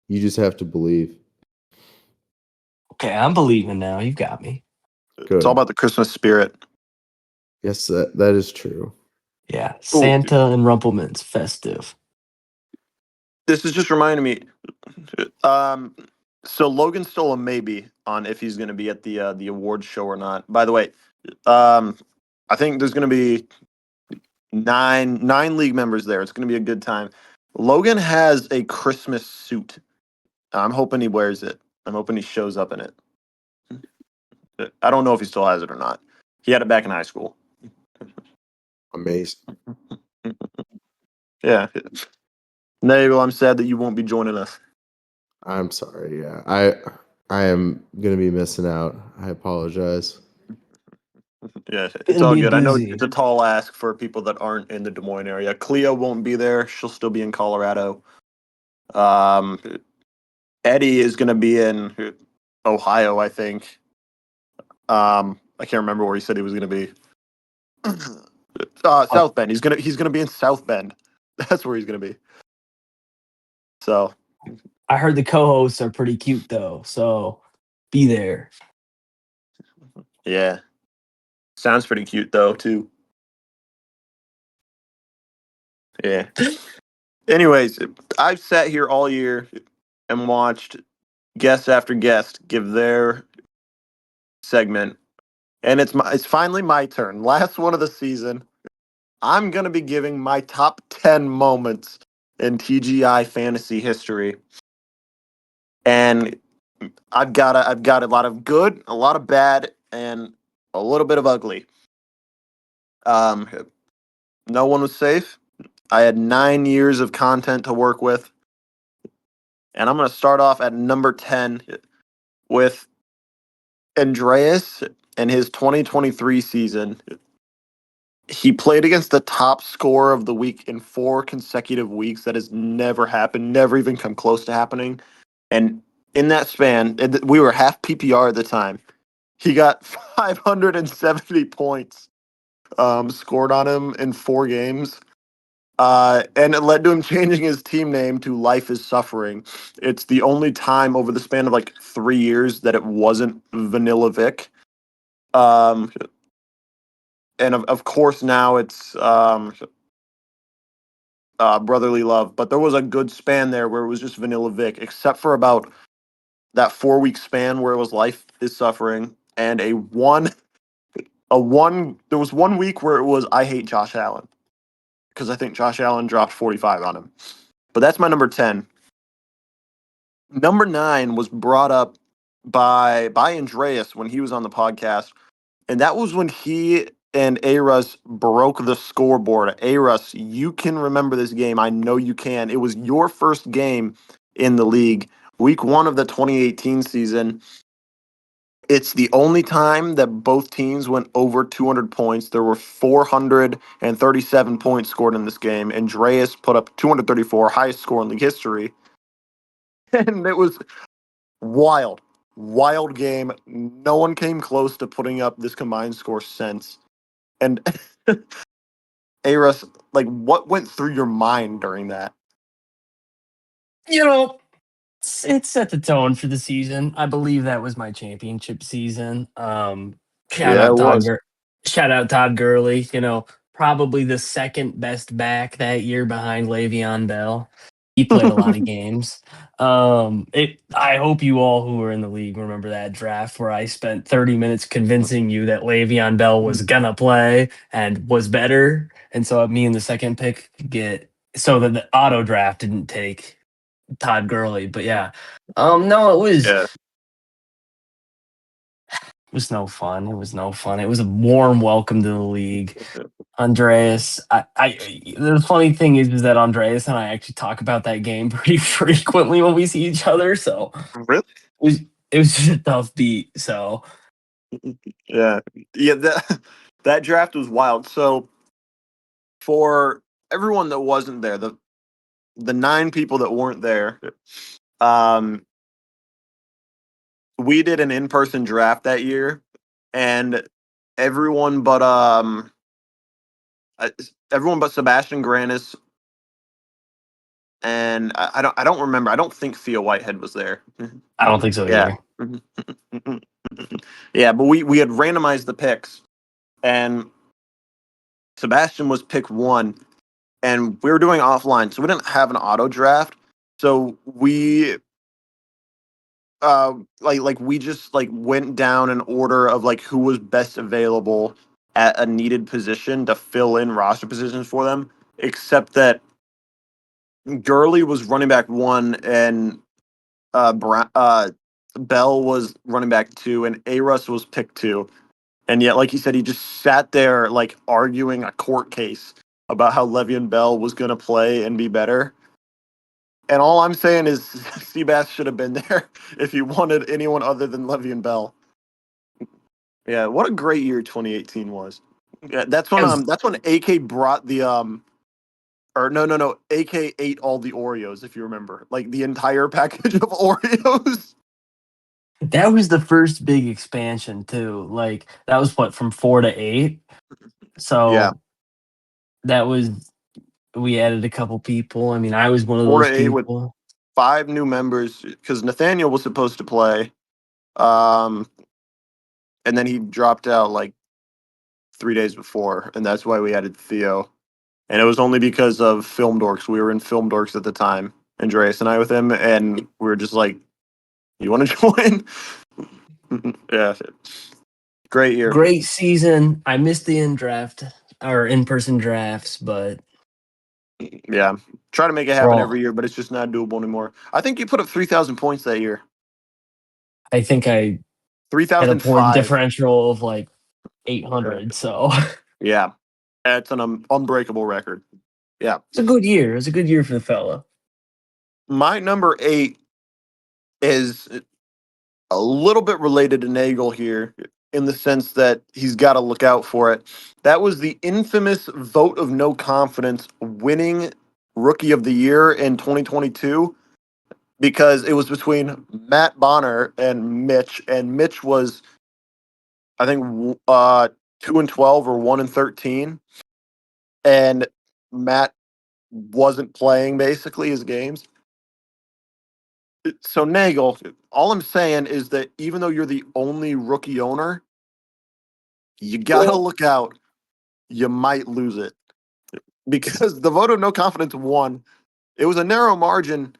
S2: You just have to believe.
S3: Okay, I'm believing now. You've got me.
S1: It's all
S2: Good.
S1: about the Christmas spirit.
S2: Yes, that is true.
S3: Yeah,
S1: Oh,
S3: Santa and Rumpleman's festive.
S1: this is just reminding me. Um, so Logan's still a maybe on if he's going to be at the awards show or not. By the way, um, I think there's going to be nine league members there. It's going to be a good time. Logan has a Christmas suit. I'm hoping he wears it. I'm hoping he shows up in it. I don't know if he still has it or not. He had it back in high school.
S2: Amazing.
S1: Yeah. Nagel, I'm sad that you won't be joining us.
S2: I'm sorry. Yeah, I am gonna be missing out. I apologize.
S1: Yeah, it's
S3: It'll
S1: all
S3: be a
S1: good. I know it's
S3: doozy.
S1: a tall ask for people that aren't in the Des Moines area. Cleo won't be there. She'll still be in Colorado. Um, Eddie is going to be in Ohio, I think. I can't remember where he said he was going to be.
S3: Oh,
S1: South Bend. He's gonna be in South Bend. That's where he's gonna be. So
S3: I heard the co-hosts are pretty cute though, so be there.
S1: yeah, sounds pretty cute though too. Yeah. Anyways, I've sat here all year and watched guest after guest give their segment, and it's finally my turn. Last one of the season. I'm gonna be giving my top 10 moments in TGI fantasy history, and I've got a lot of good, a lot of bad, and a little bit of ugly. Um, no one was safe. I had 9 years of content to work with, and I'm gonna start off at number 10 with Andreas in his 2023 season, he played against the top scorer of the week in 4 consecutive weeks. That has never happened, never even come close to happening. And in that span, we were half PPR at the time. He got 570 points scored on him in 4 games. And it led to him changing his team name to Life is Suffering. It's the only time over the span of like 3 years that it wasn't Vanilla Vic. Um, and of course now it's Brotherly Love. But there was a good span there where it was just Vanilla Vic, except for about that 4 week span where it was Life is Suffering, and there was 1 week where it was I Hate Josh Allen, because I think Josh Allen dropped 45 on him. But that's my number 10. Number 9 was brought up by Andreas when he was on the podcast, and that was when he and Aras broke the scoreboard. Aras, you can remember this game. I know you can. It was your first game in the league, week 1 of the 2018 season. It's the only time that both teams went over 200 points. There were 437 points scored in this game. Andreas put up 234, highest score in league history. And it was wild, wild game. No one came close to putting up this combined score since. And Aras, like, what went through your mind during that?
S3: You know, it set the tone for the season. I believe that was my championship season. Shout
S1: Yeah, it
S3: out Todd.
S1: was.
S3: Shout out Todd Gurley. Probably the second best back that year behind Le'Veon Bell. He played a lot of games. I hope you all who were in the league remember that draft where I spent 30 minutes convincing you that Le'Veon Bell was gonna play and was better, and so me and the second pick get so that the auto draft didn't take Todd Gurley. But yeah, no,
S1: Yeah.
S3: it was no fun. It was no fun. It was a warm welcome to the league. Andreas, the funny thing is that Andreas and I actually talk about that game pretty frequently when we see each other. So
S1: Really?
S3: it was just a tough beat. So
S1: Yeah. Yeah, that draft was wild. So for everyone that wasn't there, the 9 people that weren't there, um, we did an in-person draft that year, and everyone but uh, everyone but Sebastian Granis, and I don't remember. I don't think Theo Whitehead was there.
S3: I don't think so
S1: Yeah.
S3: either.
S1: Yeah, but we had randomized the picks, and Sebastian was pick 1, and we were doing offline, so we didn't have an auto draft. So we like we just like went down an order of like who was best available at a needed position to fill in roster positions for them, except that Gurley was running back 1, and Bell was running back 2, and Aruss was pick 2. And yet, like you said, he just sat there like arguing a court case about how Le'Veon Bell was going to play and be better. And all I'm saying is Seabass should have been there if he wanted anyone other than Le'Veon Bell. Yeah, what a great year 2018 was. Yeah,
S3: It was
S1: that's when AK brought the or no, AK ate all the Oreos, if you remember. Like the entire package of Oreos.
S3: that was the first big expansion too. Like that was what from 4 to 8.
S1: Yeah,
S3: So that was we added a couple people. I mean, I was one of
S1: 4
S3: those
S1: to 8 with
S3: people.
S1: 5 new members because Nathaniel was supposed to play. Um and then he dropped out like 3 days before, and that's why we added Theo. And it was only because of Film Dorks. We were in Film Dorks at the time, Andreas and I with him, and we were just like, "You want to join?" Yeah, great year.
S3: Great season. I missed the in draft or in person drafts, but
S1: Yeah, try to make it
S3: we're
S1: happen
S3: all.
S1: every year, but it's just not doable anymore. I think you put up 3,000 points that year.
S3: I think I
S1: Three
S3: had a
S1: thousand
S3: point
S1: five.
S3: differential of like
S1: Yeah,
S3: 800. So
S1: yeah, that's an unbreakable record. Yeah,
S3: it's a good year. It was a good year for the fella.
S1: my number 8 is a little bit related to Nagel here in the sense that he's got to look out for it. That was the infamous vote of no confidence winning Rookie of the Year in 2022 because it was between Matt Bonner and Mitch was, I think, 2-12 or 1-13, and Matt wasn't playing basically his games. So Nagel, all I'm saying is that even though you're the only rookie owner, you gotta look out. You might lose it because the vote of no confidence won. It was a narrow margin,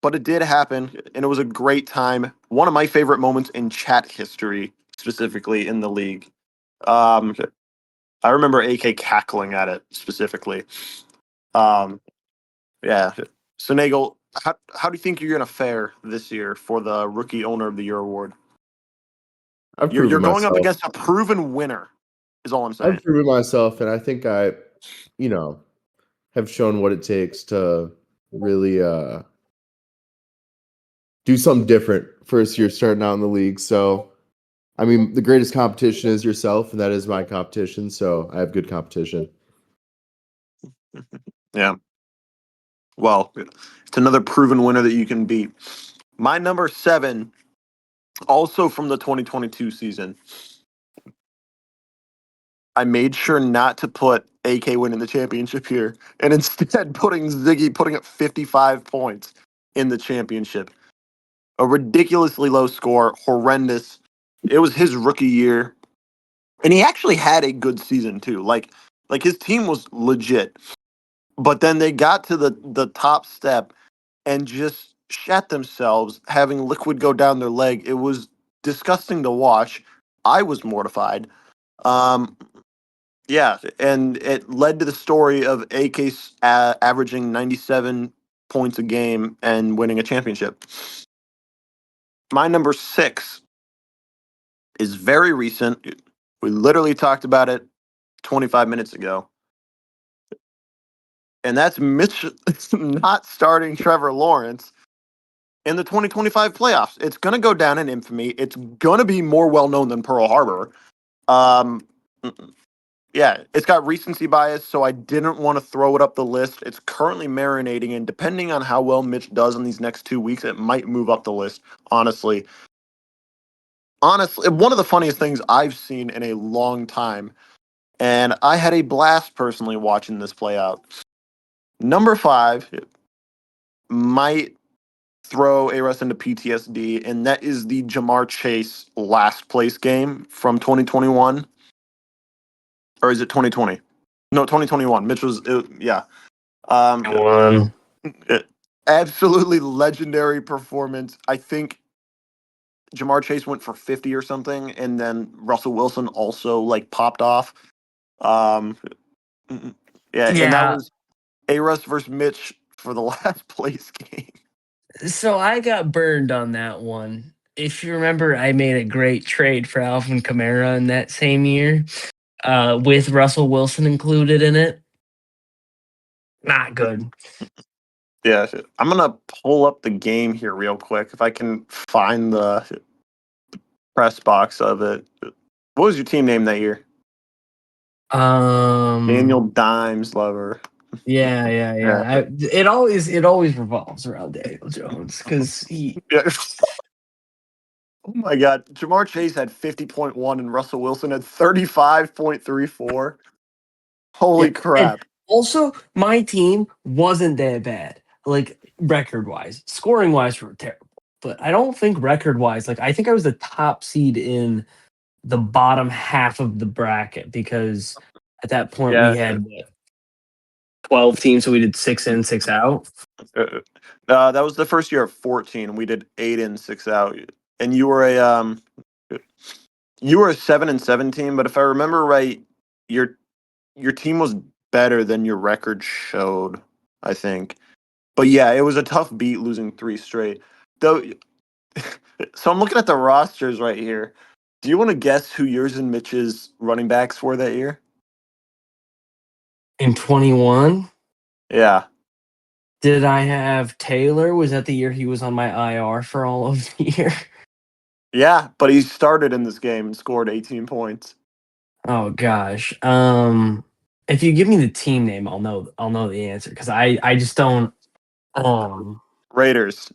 S1: but it did happen, and it was a great time. One of my favorite moments in chat history, specifically in the league. Um, I remember AK cackling at it specifically. Um, yeah. So Nagel, how do you think you're gonna fare this year for the Rookie Owner of the Year award?
S2: I've
S1: You're
S2: proven
S1: going up
S2: myself.
S1: against a proven winner, is all I'm saying.
S2: I've proven myself, and I think I, you know, have shown what it takes to really do something different first year starting out in the league. So, I mean, the greatest competition is yourself, and that is my competition. So, I have good competition.
S1: Yeah. Well, it's another proven winner that you can beat. My number 7, also from the 2022 season. I made sure not to put AK winning the championship here, and instead putting Ziggy putting up 55 points in the championship. A ridiculously low score, horrendous. It was his rookie year, and he actually had a good season too. Like his team was legit, but then they got to the top step and just shat themselves, having liquid go down their leg. It was disgusting to watch. I was mortified. Um, yeah, and it led to the story of AK averaging 97 points a game and winning a championship. My number 6 is very recent. We literally talked about it 25 minutes ago. And that's Mitch not starting Trevor Lawrence in the 2025 playoffs. It's going to go down in infamy. It's going to be more well known than Pearl Harbor. Um, yeah, it's got recency bias, so I didn't want to throw it up the list. It's currently marinating, and depending on how well Mitch does in these next 2 weeks, it might move up the list, honestly. Honestly, one of the funniest things I've seen in a long time, and I had a blast personally watching this play out. Number 5 might throw A-Russ into PTSD, and that is the Jamar Chase last place game from 2021. Or is it 2020? No, 2021. Mitch was, yeah. Um,
S3: One.
S1: absolutely legendary performance. I think Jamar Chase went for 50 or something, and then Russell Wilson also like popped off. Um, yeah, and that
S3: Yeah.
S1: was A-Russ versus Mitch for the last place game.
S3: So I got burned on that one. If you remember, I made a great trade for Alvin Kamara in that same year, with Russell Wilson included in it. Not good.
S1: Yeah, I'm gonna pull up the game here real quick if I can find the press box of it. What was your team name that year? Daniel
S3: Um.
S1: Dimes Lover.
S3: Yeah, yeah,
S1: Yeah.
S3: yeah. It always revolves around Daniel Jones because he.
S1: Yeah. Oh my God. Jamar Chase had 50.1 and Russell Wilson had 35.34.
S3: Yeah,
S1: Holy
S3: and
S1: crap.
S3: also my team wasn't that bad, like record wise. Scoring wise, we were terrible, but I don't think record wise. Like I think I was the top seed in the bottom half of the bracket because at that point we
S1: Yeah.
S3: had what, 12 teams, so we did 6 in, 6 out.
S1: That was the first year of 14. We did 8 in, 6 out. And you were a 7-7 team, but if I remember right, your your team was better than your record showed, I think. But yeah, it was a tough beat losing 3 straight. Though so I'm looking at the rosters right here. Do you want to guess who yours and Mitch's running backs were that year?
S3: In 21,
S1: Yeah.
S3: did I have Taylor? Was that the year he was on my IR for all of the year?
S1: Yeah, but he started in this game and scored 18 points.
S3: Oh gosh. If you give me the team name, I'll know the answer because I just don't. Um.
S1: Raiders.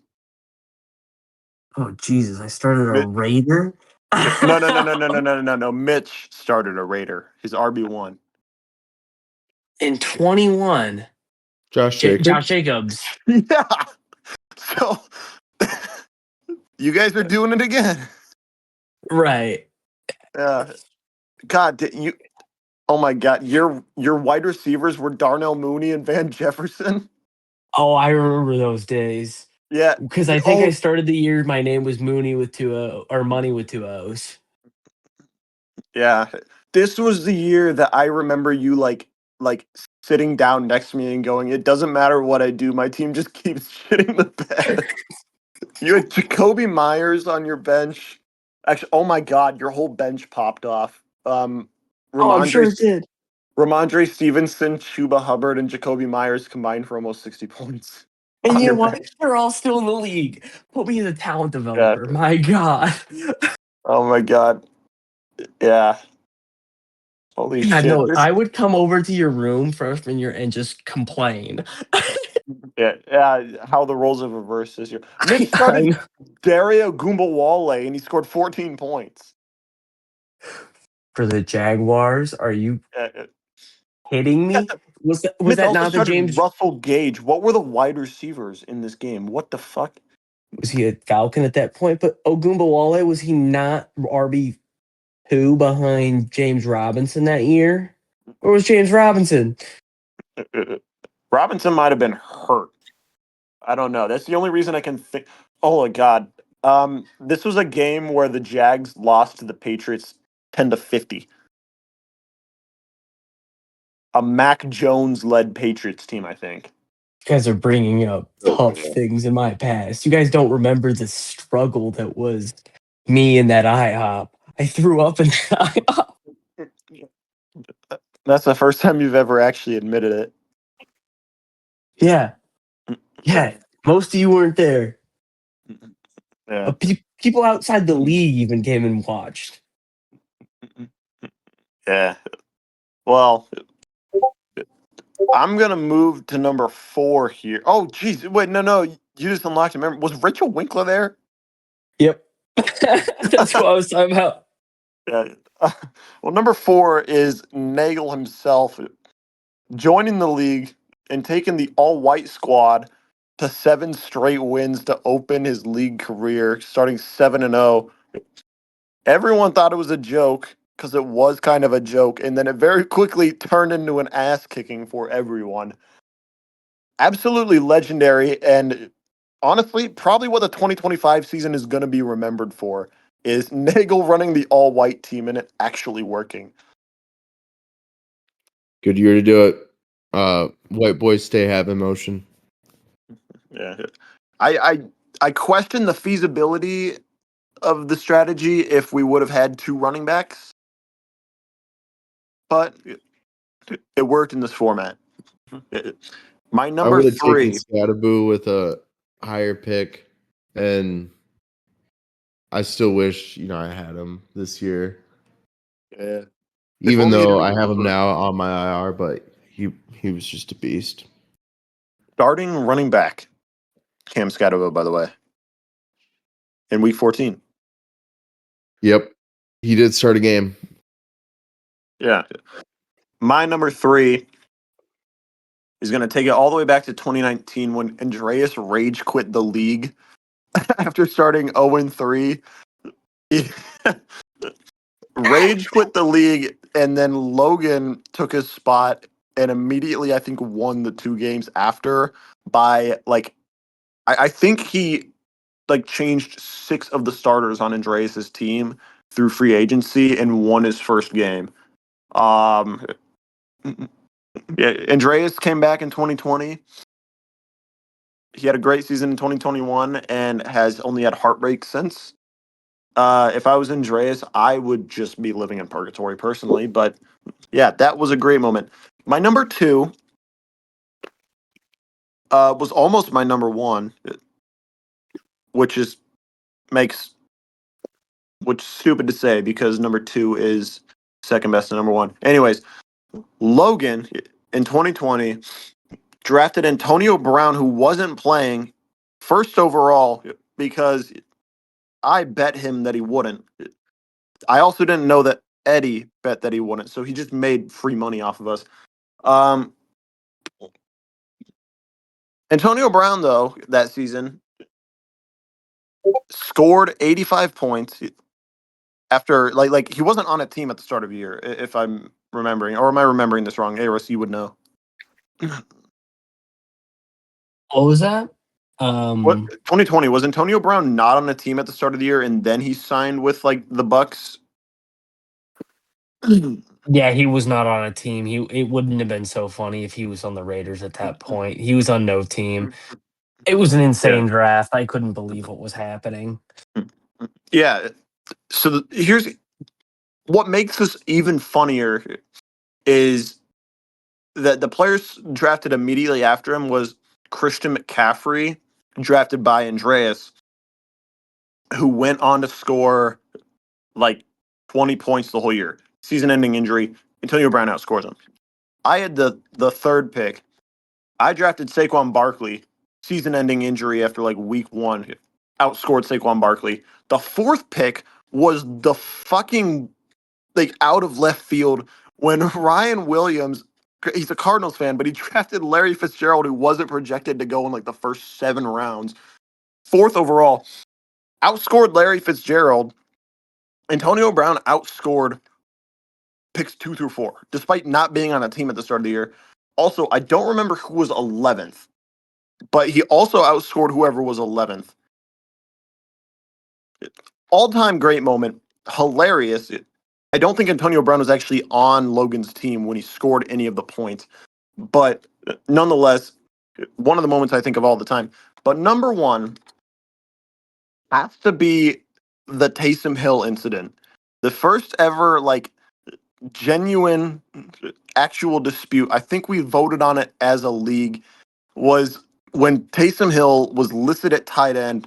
S3: Oh Jesus! I started a
S1: Mi-
S3: Raider.
S1: No, no, no, no, no, no, no, no, no. Mitch started a Raider. His RB1.
S3: In 21,
S2: Josh
S3: Josh
S2: Jacobs.
S3: Jacobs.
S1: Yeah. So you guys are doing it again.
S3: Right.
S1: God, you. Oh my God, your wide receivers were Darnell Mooney and Van Jefferson.
S3: Oh, I remember those days
S1: Yeah.
S3: because I think I
S1: Oh,
S3: started the year. My name was Mooney with two or Money with two O's.
S1: yeah. This was the year that I remember you like sitting down next to me and going, "It doesn't matter what I do, my team just keeps shitting the bed." You had Jacoby Myers on your bench. Actually, oh my God, your whole bench popped off.
S3: Oh, I'm sure
S1: Ramondre
S3: it did.
S1: Ramondre Stevenson, Chuba Hubbard, and Jacoby Myers combined for almost 60 points
S3: And
S1: on
S3: you know
S1: your
S3: what?
S1: bench.
S3: They're all still in the league. Put me as a talent
S1: Yeah.
S3: developer. My God.
S1: Oh my God. Yeah. Holy
S3: Yeah,
S1: shit.
S3: no,
S1: This
S3: I would come over to your room freshman year and just complain.
S1: yeah, how the roles have reversed this year. Mitch
S3: I
S1: started Dario Gumbawale and he scored 14 points.
S3: For the Jaguars, are you
S1: Yeah.
S3: kidding me? Was
S1: Mitch
S3: that
S1: also
S3: not the
S1: started
S3: James?
S1: Russell Gage. What were the wide receivers in this game? What the fuck?
S3: Was he a Falcon at that point? But Ogunbowale, was he not RB2 behind James Robinson that year? Or was James Robinson?
S1: Robinson might have been hurt. I don't know. That's the only reason I can think. Oh my God. This was a game where the Jags lost to the Patriots 10-50. A Mac Jones led Patriots team, I think.
S3: You guys are bringing up tough things in my past. You guys don't remember the struggle that was me in that IHOP. I threw up in that IHOP.
S1: That's the first time you've ever actually admitted it.
S3: Yeah, yeah. Most of you weren't there.
S1: Yeah.
S3: But people outside the league even came and watched.
S1: Yeah. Well, I'm gonna move to number 4 here. Oh, geez. Wait, no. You just unlocked it. Remember, was Rachel Winkler there?
S3: Yep. That's what I was talking about.
S1: Yeah. Well, number 4 is Nagel himself joining the league and taking the all-white squad to 7 straight wins to open his league career, starting 7-0. Everyone thought it was a joke because it was kind of a joke, and then it very quickly turned into an ass kicking for everyone. Absolutely legendary, and honestly, probably what the 2025 season is going to be remembered for is Nagel running the all white team and it actually working.
S2: Good year to do it. White boys stay have emotion.
S1: Yeah, I question the feasibility of the strategy if we would have had 2 running backs, but it worked in this format. My
S2: I
S1: number
S2: would have taken
S1: 3.
S2: Scatterboo with a higher pick, and I still wish I had him this year.
S1: Yeah. If
S2: Even
S1: only he
S2: though
S1: didn't
S2: I
S1: get
S2: have him
S1: hurt.
S2: now on my IR, but he was just a beast.
S1: Starting running back, Cam Scatterbo, by the way, in week 14.
S2: Yep, he did start a game.
S1: Yeah. My number 3 is going to take it all the way back to 2019 when Andreas rage quit the league after starting 0-3. Rage quit the league, and then Logan took his spot and immediately, I think, won the 2 games after by like, I think he like changed 6 of the starters on Andreas's team through free agency and won his first game. Um, yeah, Andreas came back in 2020. He had a great season in 2021 and has only had heartbreak since. If I was Andreas, I would just be living in purgatory personally. But yeah, that was a great moment. My number 2 was almost my number 1, which is makes which is stupid to say because number 2 is second best to number 1. Anyways, Logan in 2020 drafted Antonio Brown, who wasn't playing, first overall because I bet him that he wouldn't. I also didn't know that Eddie bet that he wouldn't, so he just made free money off of us. Um, Antonio Brown, though, that season scored 85 points after like he wasn't on a team at the start of the year, if I'm remembering, or am I remembering this wrong? Aros, you would know.
S3: What was that?
S1: What 2020 was Antonio Brown not on a team at the start of the year, and then he signed with like the Bucks?
S3: Yeah, he was not on a team. It wouldn't have been so funny if he was on the Raiders at that point. He was on no team. It was an
S1: Yeah,
S3: insane draft. I couldn't believe what was happening.
S1: yeah. So here's what makes this even funnier is that the players drafted immediately after him was Christian McCaffrey, drafted by Andreas, who went on to score like 20 points the whole year. Season-ending injury. Antonio Brown outscores him. I had the third pick. I drafted Saquon Barkley. Season-ending injury after like week 1. Outscored Saquon Barkley. The fourth pick was the fucking like out of left field when Ryan Williams, he's a Cardinals fan, but he drafted Larry Fitzgerald, who wasn't projected to go in like the first 7 rounds. Fourth overall, outscored Larry Fitzgerald. Antonio Brown outscored picks 2 through 4, despite not being on a team at the start of the year. Also, I don't remember who was 11th, but he also outscored whoever was 11th. All-time great moment, hilarious. I don't think Antonio Brown was actually on Logan's team when he scored any of the points, but nonetheless, one of the moments I think of all the time. But number 1 has to be the Taysom Hill incident. The first ever like genuine actual dispute. I think we voted on it as a league was when Taysom Hill was listed at tight end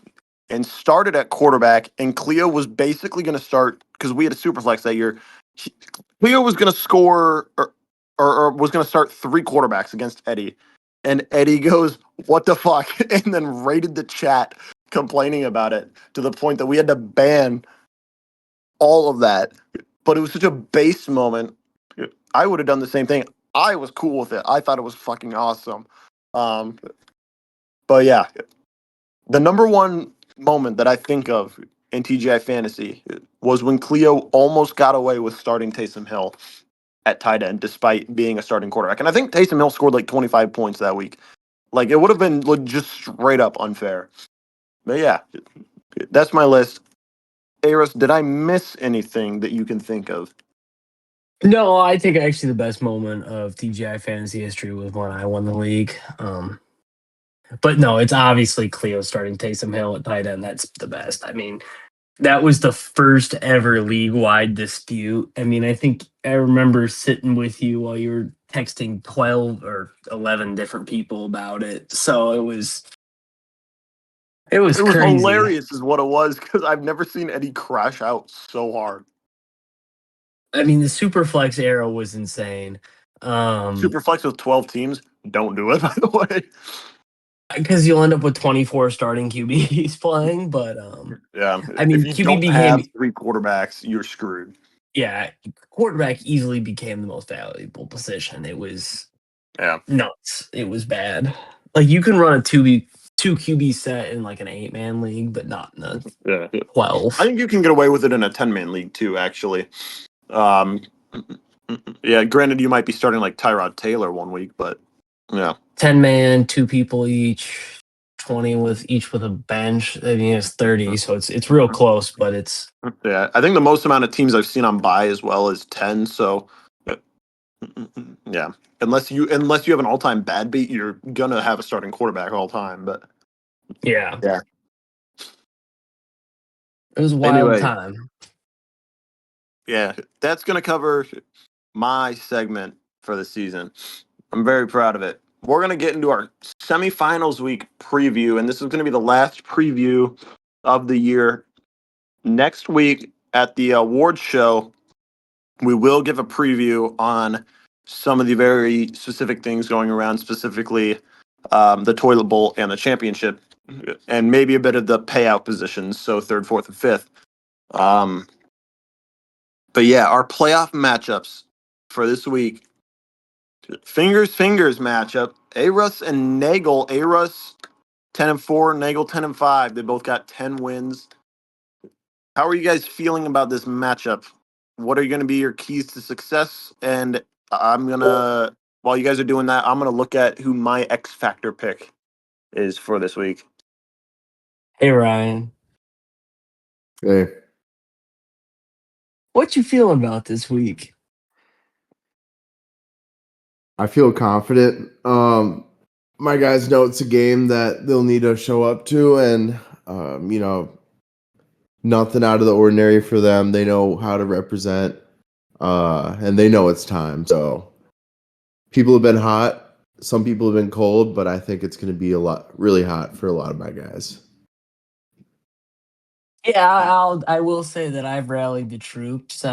S1: and started at quarterback, and Cleo was basically going to start because we had a super flex that year. Cleo was going to score or was going to start 3 quarterbacks against Eddie, and Eddie goes, "What the fuck?" and then raided the chat complaining about it to the point that we had to ban all of that. But it was such a base moment. I would have done the same thing. I was cool with it. I thought it was fucking awesome. Um, but yeah, the number 1 moment that I think of in TGI Fantasy was when Cleo almost got away with starting Taysom Hill at tight end despite being a starting quarterback. And I think Taysom Hill scored like 25 points that week. Like it would have been just straight up unfair. But yeah, that's my list. Aros, did I miss anything that you can think of?
S3: No, I think actually the best moment of TGI fantasy history was when I won the league. But no, it's obviously Cleo starting Taysom Hill at tight end. That's the best. I mean, that was the first ever league wide dispute. I mean, I think I remember sitting with you while you were texting 12 or 11 different people about it. So it was
S1: It was
S3: crazy.
S1: hilarious, is what it was, because I've never seen Eddie crash out so hard.
S3: I mean, the Superflex era was insane.
S1: Superflex with 12 teams, don't do it, by the way.
S3: Because you'll end up with 24 starting QBs playing, but
S1: Yeah,
S3: I
S1: if
S3: mean,
S1: you
S3: QB
S1: don't have
S3: became
S1: 3 quarterbacks, you're screwed.
S3: yeah, quarterback easily became the most valuable position. It was
S1: Yeah,
S3: nuts. It was bad. Like you can run a two QB set in like an 8-man league, but not in a
S1: yeah. I
S3: 12.
S1: think you can get away with it in a 10-man league too, actually. Um, yeah, granted, you might be starting like Tyrod Taylor one week, but yeah.
S3: 10-man, 2 people each, 20 with each with a bench. I mean, it's 30, so it's real close, but it's
S1: Yeah, I think the most amount of teams I've seen on bye as well is 10. So, yeah, unless you have an all-time bad beat, you're gonna have a starting quarterback all time. But
S3: yeah,
S1: yeah.
S3: it was a wild
S1: Anyway,
S3: time.
S1: yeah, that's gonna cover my segment for the season. I'm very proud of it. We're gonna get into our semifinals week preview, and this is gonna be the last preview of the year. Next week at the award show, we will give a preview on some of the very specific things going around, specifically the toilet bowl and the championship, and maybe a bit of the payout positions, so third, fourth, and fifth. But yeah, our playoff matchups for this week. Fingers matchup. Arus and Nagel. Arus 10-4, Nagel 10-5. They both got 10 wins. How are you guys feeling about this matchup? What are going to be your keys to success? And I'm going to, while you guys are doing that, I'm going to look at who my X Factor pick is for this week.
S3: Hey Ryan,
S2: Hey,
S3: what you feeling about this week?
S2: I feel confident. My guys know it's a game that they'll need to show up to, and nothing out of the ordinary for them. They know how to represent, and they know it's time. So people have been hot. Some people have been cold, but I think it's going to be really hot for a lot of my guys.
S3: Yeah, I will say that I've rallied the troops.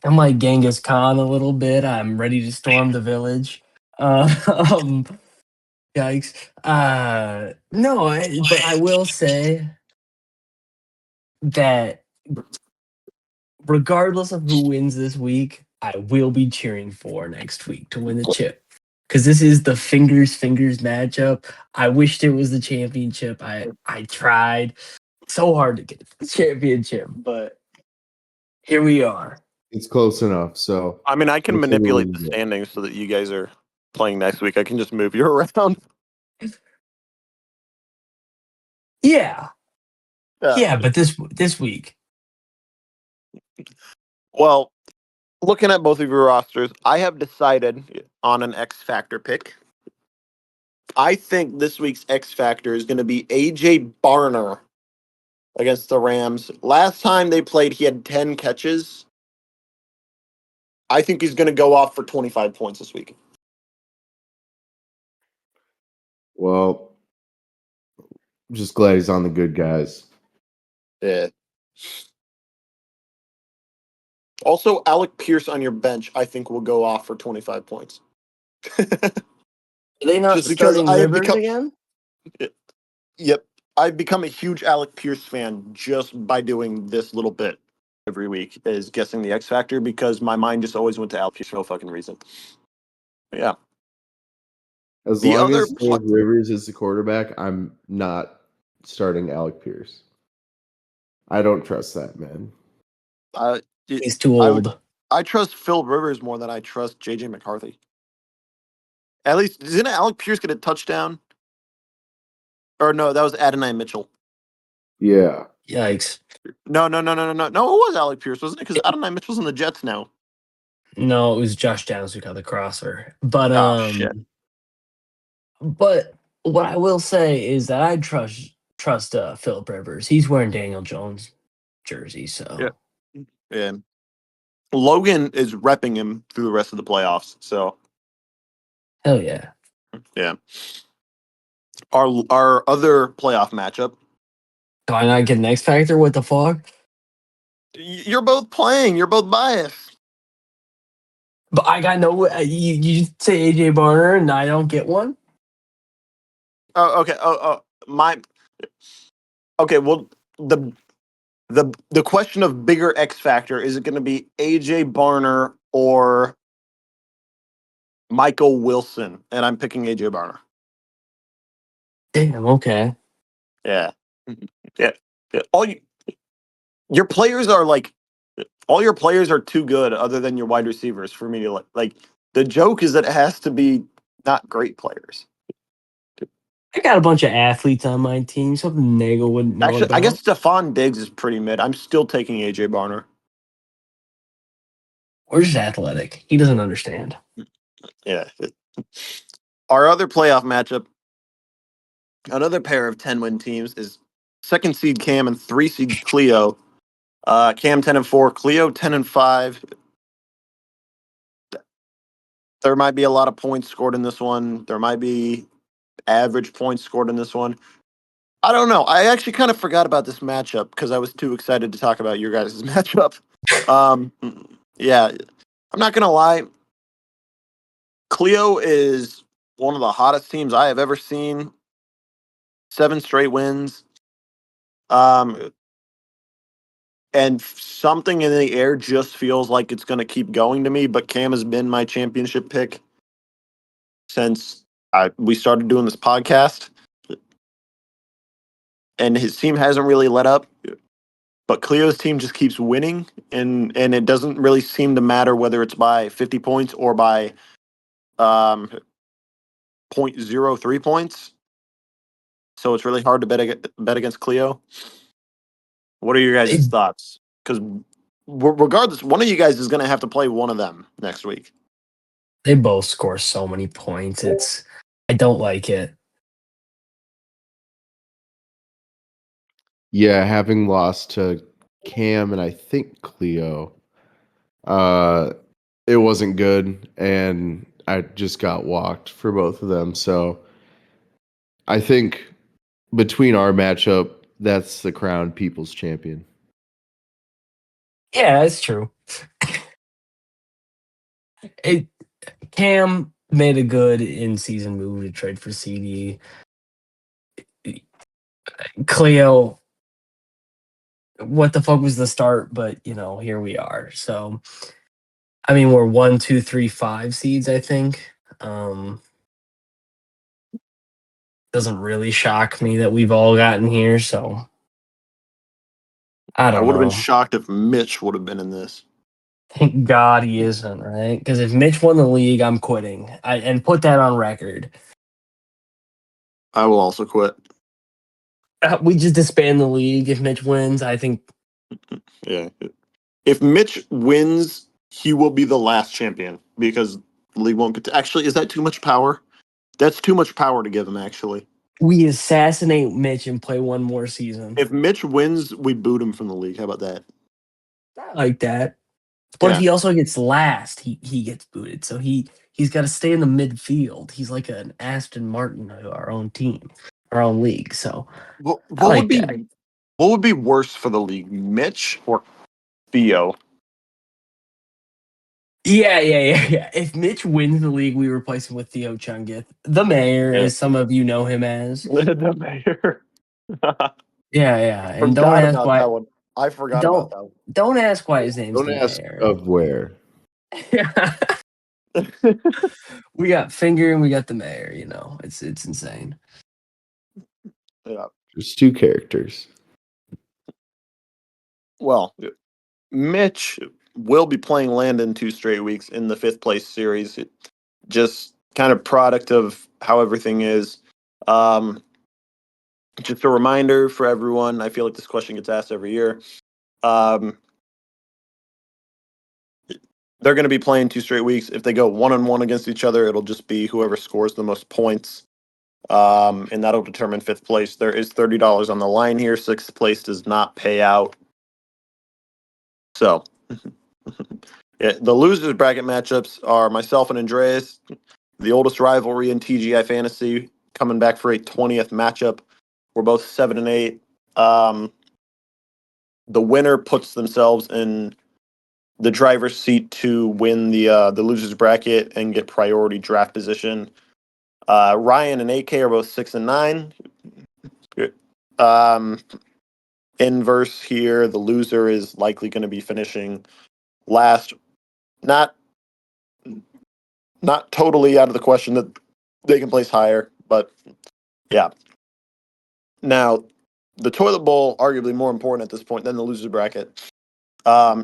S3: I'm like Genghis Khan a little bit. I'm ready to storm the village. Uh, um, yikes. No, but I will say that regardless of who wins this week, I will be cheering for next week to win the chip. Because this is the fingers matchup. I wished it was the championship. I tried so hard to get the championship, but here we are.
S2: It's close enough. So
S1: I mean, I can
S2: we'll see where
S1: manipulate
S2: we
S1: the
S2: get.
S1: standings so that you guys are playing next week. I can just move you around.
S3: Yeah,
S1: Yeah.
S3: yeah, but this week,
S1: Well, looking at both of your rosters, I have decided on an X Factor pick. I think this week's X Factor is going to be AJ Barner against the Rams. Last time they played, he had 10 catches. I think he's going to go off for 25 points this week.
S2: Well, I'm just glad he's on the good guys.
S1: Yeah. Also, Alec Pierce on your bench, I think, will go off for 25 points.
S3: are they not
S1: Just because
S3: starting
S1: I have
S3: Rivers
S1: become,
S3: again?
S1: yep, I've become a huge Alec Pierce fan just by doing this little bit every week, is guessing the X Factor, because my mind just always went to Alec Pierce for no fucking reason. Yeah.
S2: As
S1: The
S2: long
S1: other,
S2: as Philip Rivers is the quarterback, I'm not starting Alec Pierce. I don't trust that man.
S1: uh,
S3: He's too
S1: I would,
S3: old.
S1: I trust Phil Rivers more than I trust JJ McCarthy. At least, didn't Alec Pierce get a touchdown? Or no, that was Adonai Mitchell.
S2: Yeah.
S3: Yikes!
S1: No. It was Alec Pierce, wasn't it? Because Adonai Mitchell's in the Jets now.
S3: No, it was Josh Downs who got the crosser. But
S1: Oh, shit.
S3: but what I will say is that I trust Philip Rivers. He's wearing Daniel Jones jersey,
S1: Yeah.
S3: so
S1: Yeah. Logan is repping him through the rest of the playoffs. So,
S3: hell yeah.
S1: yeah. Our other playoff matchup.
S3: Do I not get an X Factor? What the fuck?
S1: You're both playing. You're both biased.
S3: But I got no. You say AJ Barner and I don't get one.
S1: Oh, okay. My. Okay. Well, the question of bigger X factor, is it going to be AJ Barner or Michael Wilson? And I'm picking AJ Barner.
S3: Damn. Okay.
S1: Yeah. Yeah. Yeah. Your players are like, all your players are too good other than your wide receivers for me to like. The joke is that it has to be not great players.
S3: I got a bunch of athletes on my team. Something Nagel wouldn't know
S1: Actually, I guess
S3: about.
S1: Stephon Diggs is pretty mid. I'm still taking AJ Barner.
S3: Or just athletic. He doesn't understand.
S1: Yeah. Our other playoff matchup, another pair of 10-win teams, is second seed Cam and three seed Cleo. Cam 10-4, Cleo 10-5. There might be a lot of points scored in this one. There might be average points scored in this one. I don't know. I actually kind of forgot about this matchup because I was too excited to talk about your guys' matchup. Um, yeah, I'm not gonna lie. Cleo is one of the hottest teams I have ever seen. 7 straight wins. Um, and something in the air just feels like it's going to keep going to me. But Cam has been my championship pick since we started doing this podcast, and his team hasn't really let up. But Cleo's team just keeps winning, and it doesn't really seem to matter whether it's by 50 points or by um, 0.03 points. So it's really hard to bet against Cleo. What are your
S3: They
S1: guys' thoughts? Because regardless, one of you guys is going to have to play one of them next week.
S3: they both score so many points. I don't like it.
S2: Yeah, having lost to Cam and I think Cleo, uh, it wasn't good, and I just got walked for both of them. So I think between our matchup, that's the crown people's champion.
S3: Yeah, it's true. It Cam made a good in-season move to trade for CD. Cleo, what the fuck was the start? But here we are. So I mean, we're 1, 2, 3, 5 seeds, I think. Doesn't really shock me that we've all gotten here. So I
S1: I
S3: don't
S1: would have been
S3: know.
S1: shocked if Mitch would have been in this.
S3: Thank God he isn't, right? Because if Mitch won the league, I'm quitting. And put that on record.
S1: I will also quit.
S3: We just disband the league if Mitch wins. I think
S1: Yeah. If Mitch wins, he will be the last champion because the league won't get to. Actually, is that too much power? That's too much power to give him, actually.
S3: we assassinate Mitch and play one more season.
S1: If Mitch wins, we boot him from the league. How about that?
S3: I like that. But if
S1: Yeah.
S3: he also gets last, he gets booted. So he's got to stay in the midfield. He's like an Aston Martin of our own team, our own league. So
S1: What,
S3: I
S1: what would
S3: like
S1: be
S3: that.
S1: what would be worse for the league, Mitch or Theo?
S3: Yeah. If Mitch wins the league, we replace him with Theo Chungith, the mayor,
S1: Yeah.
S3: as some of you know him as.
S1: The mayor.
S3: Yeah. And don't
S1: Forgot
S3: ask
S1: about
S3: why.
S1: that one. I forgot about
S3: Don't
S1: that
S3: don't ask why his name's
S2: Don't
S3: the
S2: ask
S3: mayor.
S2: of where.
S1: one.
S3: We got Finger and we got the mayor. It's insane.
S1: Yeah.
S2: There's two characters.
S1: Well, Mitch will be playing Landon 2 straight weeks in the 5th place series. Just kind of product of how everything is. Um, just a reminder for everyone. I feel like this question gets asked every year. Um, they're going to be playing 2 straight weeks. If they go 1-on-1 against each other, it'll just be whoever scores the most points. And that'll determine 5th place. There is $30 on the line here. 6th place does not pay out. So, yeah, the losers bracket matchups are myself and Andreas, the oldest rivalry in TGI fantasy, coming back for a 20th matchup. We're both 7-8. The winner puts themselves in the driver's seat to win the losers bracket and get priority draft position. Ryan and AK are both 6-9. Um, Inverse here, the loser is likely going to be finishing last. Not not totally out of the question that they can place higher, but yeah. Now, the toilet bowl arguably more important at this point than the loser bracket.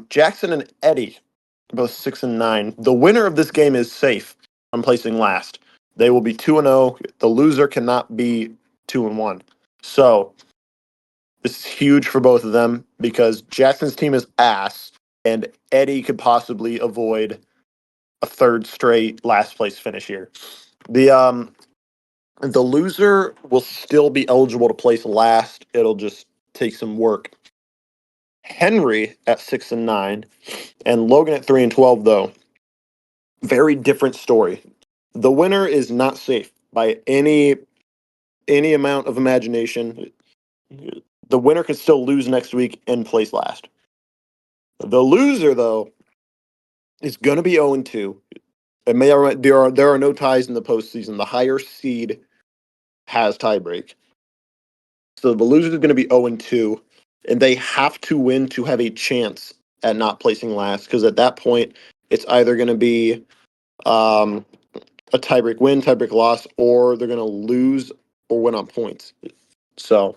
S1: Jackson and Eddie, both 6-9. The winner of this game is safe on placing last. They will be 2-0. The loser cannot be 2-1. So this is huge for both of them because Jackson's team is ass, and Eddie could possibly avoid a third straight last place finish here. The loser will still be eligible to place last. It'll just take some work. Henry at 6-9 and Logan at 3-12, though. Very different story. The winner is not safe by any amount of imagination. The winner could still lose next week and place last. The loser, though, is going to be 0-2. There are no ties in the postseason. The higher seed has tiebreak. So the loser is going to be 0-2, and they have to win to have a chance at not placing last. Because at that point, it's either going to be a tiebreak win, tiebreak loss, or they're going to lose or win on points. So,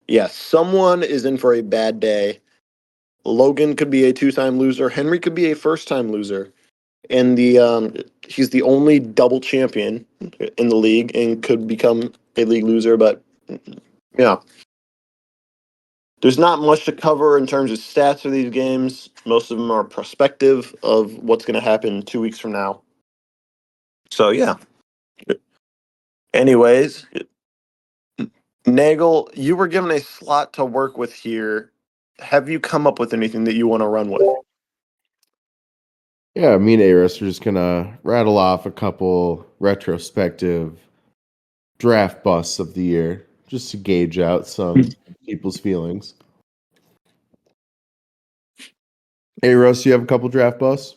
S1: yeah, someone is in for a bad day. Logan could be a two-time loser. Henry could be a first-time loser. And he's the only double champion in the league and could become a league loser. But yeah, there's not much to cover in terms of stats for these games. Most of them are prospective of what's going to happen 2 weeks from now. So yeah. Anyways, Nagel, you were given a slot to work with here. Have you come up with anything that you want to run with?
S2: Yeah, me and Aros are just gonna rattle off a couple retrospective draft busts of the year, just to gauge out some people's feelings. Aros, you have a couple draft busts?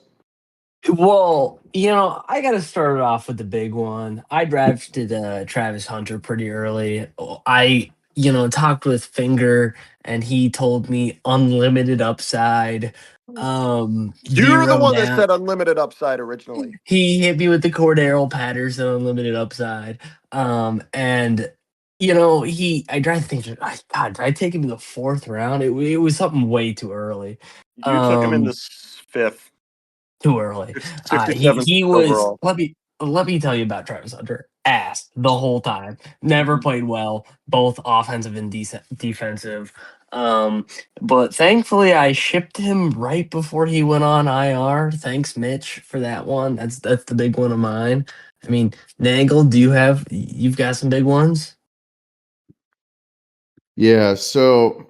S3: Well, I got to start it off with the big one. I drafted Travis Hunter pretty early. I, talked with Finger, and he told me unlimited upside.
S1: You're the
S3: Zero
S1: one that
S3: down.
S1: said unlimited upside originally.
S3: He hit me with the Cordero Patterson unlimited upside. And I tried thinking, God, did I take him in the fourth round? It was something way too early.
S1: You took him in the
S3: Um,
S1: fifth,
S3: Too early.
S1: sixth or
S3: He
S1: seventh
S3: he was.
S1: overall.
S3: Let me tell you about Travis Hunter. Ass the whole time. Never played well, both offensive and defensive. Um, but thankfully, I shipped him right before he went on IR. Thanks, Mitch, for that one. That's the big one of mine. I mean, Nagel, you've got some big ones?
S2: Yeah, so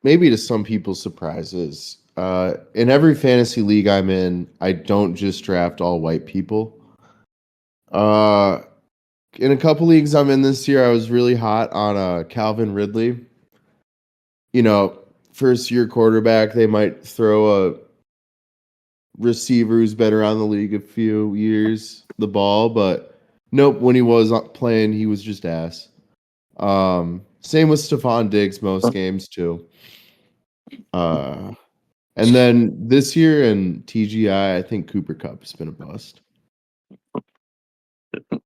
S2: maybe to some people's surprises, in every fantasy league I'm in, I don't just draft all white people. Uh, in a couple leagues I'm in this year, I was really hot on Calvin Ridley. You know, first year quarterback, they might throw a receiver who's been around the league a few years the ball, but nope, when he was playing, he was just ass. Same with Stephon Diggs most games too. Uh, and then this year in TGI, I think Cooper Cup has been a bust.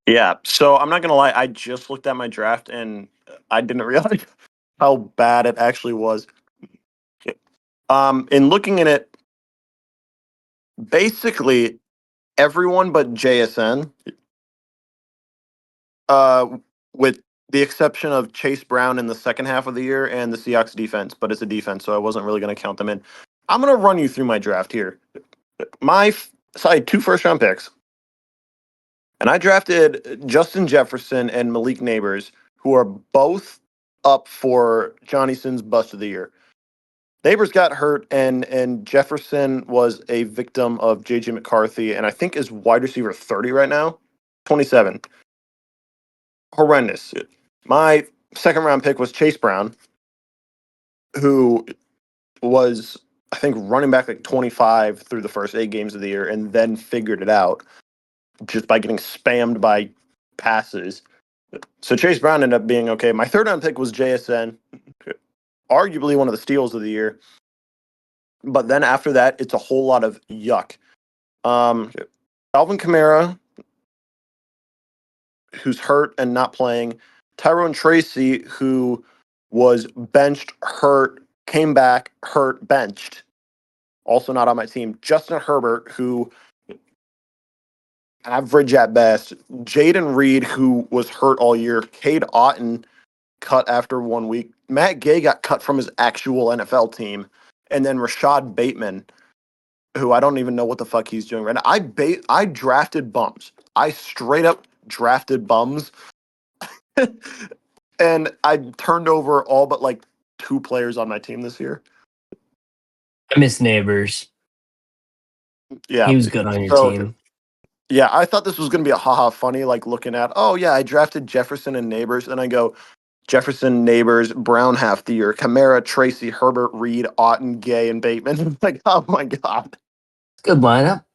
S1: Yeah, so I'm not gonna lie, I just looked at my draft and I didn't realize how bad it actually was. In looking at it, basically everyone but JSN, uh, with the exception of Chase Brown in the second half of the year and the Seahawks defense, but it's a defense, so I wasn't really gonna count them in. I'm gonna run you through my draft here. So I had 2 first round picks. And I drafted Justin Jefferson and Malik Neighbors, who are both up for Johnny Sin's bust of the year. Neighbors got hurt, and Jefferson was a victim of JJ McCarthy, and I think is wide receiver 30 right now, 27. Horrendous. My second round pick was Chase Brown, who was, I think, running back like 25 through the first 8 games of the year, and then figured it out just by getting spammed by passes. So Chase Brown ended up being okay. My third round pick was JSN, arguably one of the steals of the year. But then after that, it's a whole lot of yuck. Alvin Kamara, who's hurt and not playing. Tyrone Tracy, who was benched, hurt, came back, hurt, benched. Also not on my team. Justin Herbert, who average at best. Jaden Reed, who was hurt all year. Cade Otton, cut after 1 week. Matt Gay got cut from his actual NFL team. And then Rashad Bateman, who I don't even know what the fuck he's doing right now. I drafted bums. I straight up drafted bums. And I turned over all but like 2 players on my team this year.
S3: I miss Neighbors.
S1: Yeah.
S3: He was good on your
S1: So
S3: team.
S1: yeah, I thought this was gonna be a haha funny, like looking at, oh yeah, I drafted Jefferson and Neighbors, and I go, Jefferson, Neighbors, Brown half the year, Kamara, Tracy, Herbert, Reed, Otten, Gay, and Bateman. Like, oh my god.
S3: Good lineup.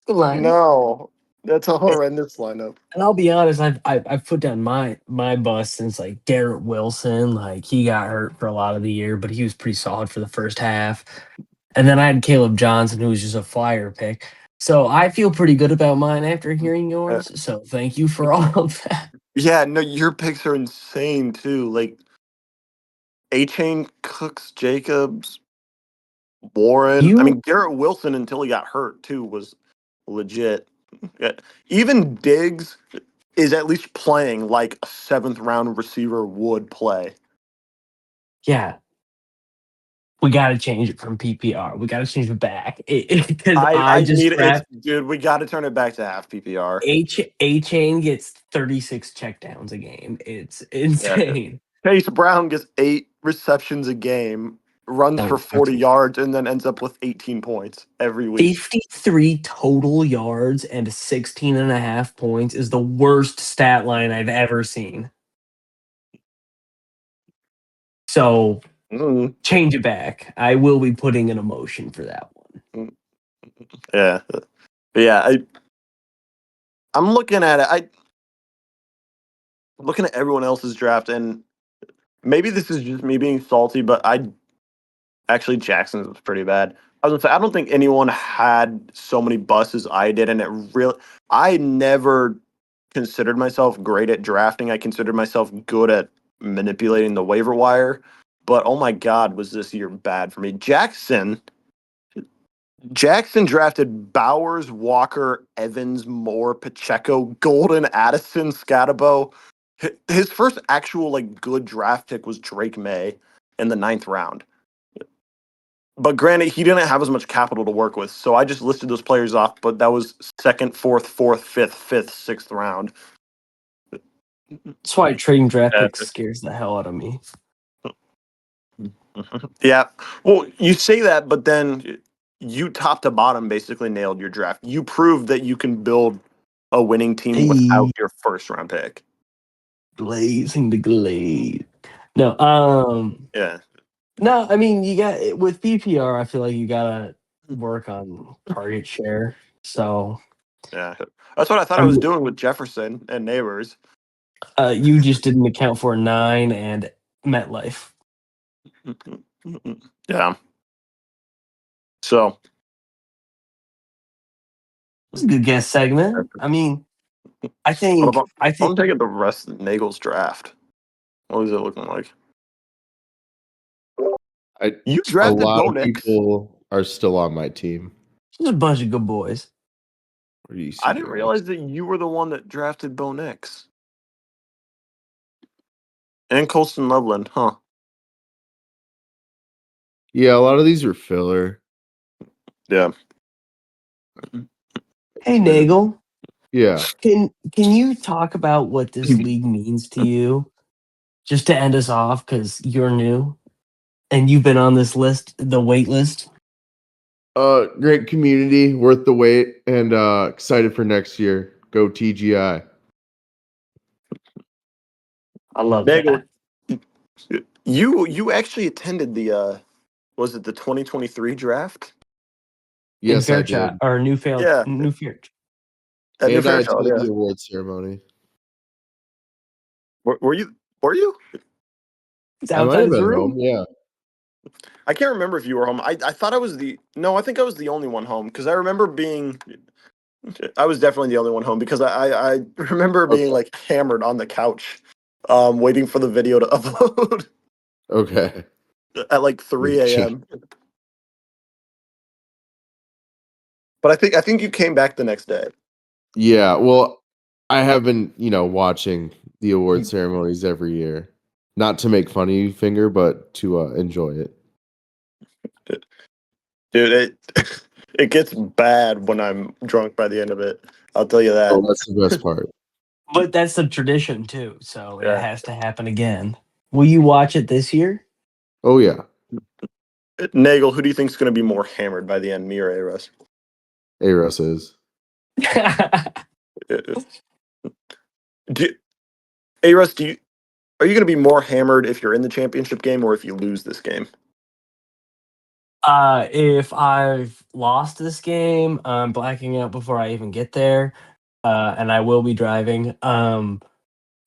S3: Good lineup.
S1: No. That's a horrendous lineup.
S3: And I'll be honest, I've put down my bust since like Garrett Wilson. Like he got hurt for a lot of the year, but he was pretty solid for the first half. And then I had Caleb Johnson, who was just a flyer pick. So I feel pretty good about mine after hearing
S1: Uh,
S3: yours. So thank you for all of that.
S1: yeah, no, your picks are insane too. Like A Chain, Cooks, Jacobs, Warren. I
S3: You
S1: mean, Garrett Wilson until he got hurt too was legit. Yeah. Even Diggs is at least playing like a seventh round receiver would play.
S3: yeah, we gotta change it from PPR. We gotta change it back. Because I
S1: I
S3: just
S1: need it's
S3: draft
S1: dude. We got to turn it back to half PPR.
S3: A Chain gets 36 checkdowns a game. It's
S1: Yeah.
S3: insane.
S1: Chase Brown gets 8 receptions a game, runs for
S3: No,
S1: 40 yards, and then ends up with 18 points every week.
S3: 53 total yards and 16 and a half points is the worst stat line I've ever seen. So
S1: Mm,
S3: change it back. I will be putting an emotion for that one.
S1: yeah, yeah. I'm looking at it. Looking at everyone else's draft, and maybe this is just me being salty, but I actually Jackson's was pretty bad. I was gonna say I don't think anyone had so many busts as I did, and it really. I never considered myself great at drafting. I considered myself good at manipulating the waiver wire, but oh my god, was this year bad for me? Jackson drafted Bowers, Walker, Evans, Moore, Pacheco, Golden, Addison, Scatabo. His first actual like good draft pick was Drake May in the 9th round. But granted, he didn't have as much capital to work with, so I just listed those players off. But that was second, fourth, fifth, sixth round.
S3: That's why trading draft
S1: Yeah.
S3: picks scares the hell out of me.
S1: Yeah. Well, you say that, but then you top to bottom basically nailed your draft. You proved that you can build a winning team without
S3: Hey,
S1: your first round pick.
S3: blazing the glade. No,
S1: Yeah.
S3: no, I mean you got with PPR, I feel like you gotta work on target share. So
S1: Yeah. That's what I thought
S3: I
S1: I was
S3: mean
S1: doing with Jefferson and Neighbors.
S3: you just didn't account for 9 and MetLife.
S1: Yeah. So
S3: It's a good guess segment. I mean, I
S1: what
S3: think
S1: about
S3: I
S1: I'm
S3: think
S1: taking the rest of Nagel's draft. What is it looking like?
S2: I
S1: You
S2: a
S1: drafted
S2: lot
S1: Bo
S2: of
S1: Nix.
S2: people are still on my team.
S3: there's a bunch of good boys.
S2: Where do you
S1: I
S2: see
S1: didn't
S2: yours?
S1: realize that you were the one that drafted Bo Nix. And Colston Loveland, huh?
S2: Yeah, a lot of these are filler.
S1: Yeah.
S3: Hey
S2: Uh,
S3: Nagel,
S2: Yeah.
S3: can you talk about what this league means to you? Just to end us off, because you're new and you've been on this list, the wait list.
S2: Great community, worth the wait, and excited for next year. Go TGI.
S3: I love
S1: Nagel,
S3: that.
S1: you actually attended the was it the 2023 draft?
S3: In
S2: Yes, I
S3: Fairchild
S2: did.
S3: or
S1: Yeah,
S3: New Fairchild.
S1: at New
S2: And I
S1: Fairchild,
S2: attended
S1: yeah.
S2: the award ceremony.
S1: Were you were you?
S3: He's
S2: I might
S3: outside
S2: have
S3: his
S2: been
S3: room.
S2: home. Yeah.
S1: I can't remember if you were home. I thought I was the no, I think I was the only one home because I remember being I was definitely the only one home because I remember being
S2: Okay.
S1: like hammered on the couch, waiting for the video to upload
S2: Okay.
S1: at like 3
S2: Gotcha.
S1: a.m. But I think you came back the next day.
S2: Yeah. Well, I have been, watching the award ceremonies every year. Not to make fun of you, Finger, but to enjoy it.
S1: Dude, it it gets bad when I'm drunk by the end of it. I'll tell you
S2: Oh,
S1: that.
S2: that's the best part.
S3: But that's the tradition too, so it
S1: Yeah.
S3: has to happen again. Will you watch it this year?
S2: Oh yeah,
S1: Nagel, who do you think is going to be more hammered by the end, me or Aros?
S2: Aros is.
S1: Uh, Do, Aros, Are you going to be more hammered if you're in the championship game or if you lose this game?
S3: If I've lost this game, I'm blacking out before I even get there, and I will be driving.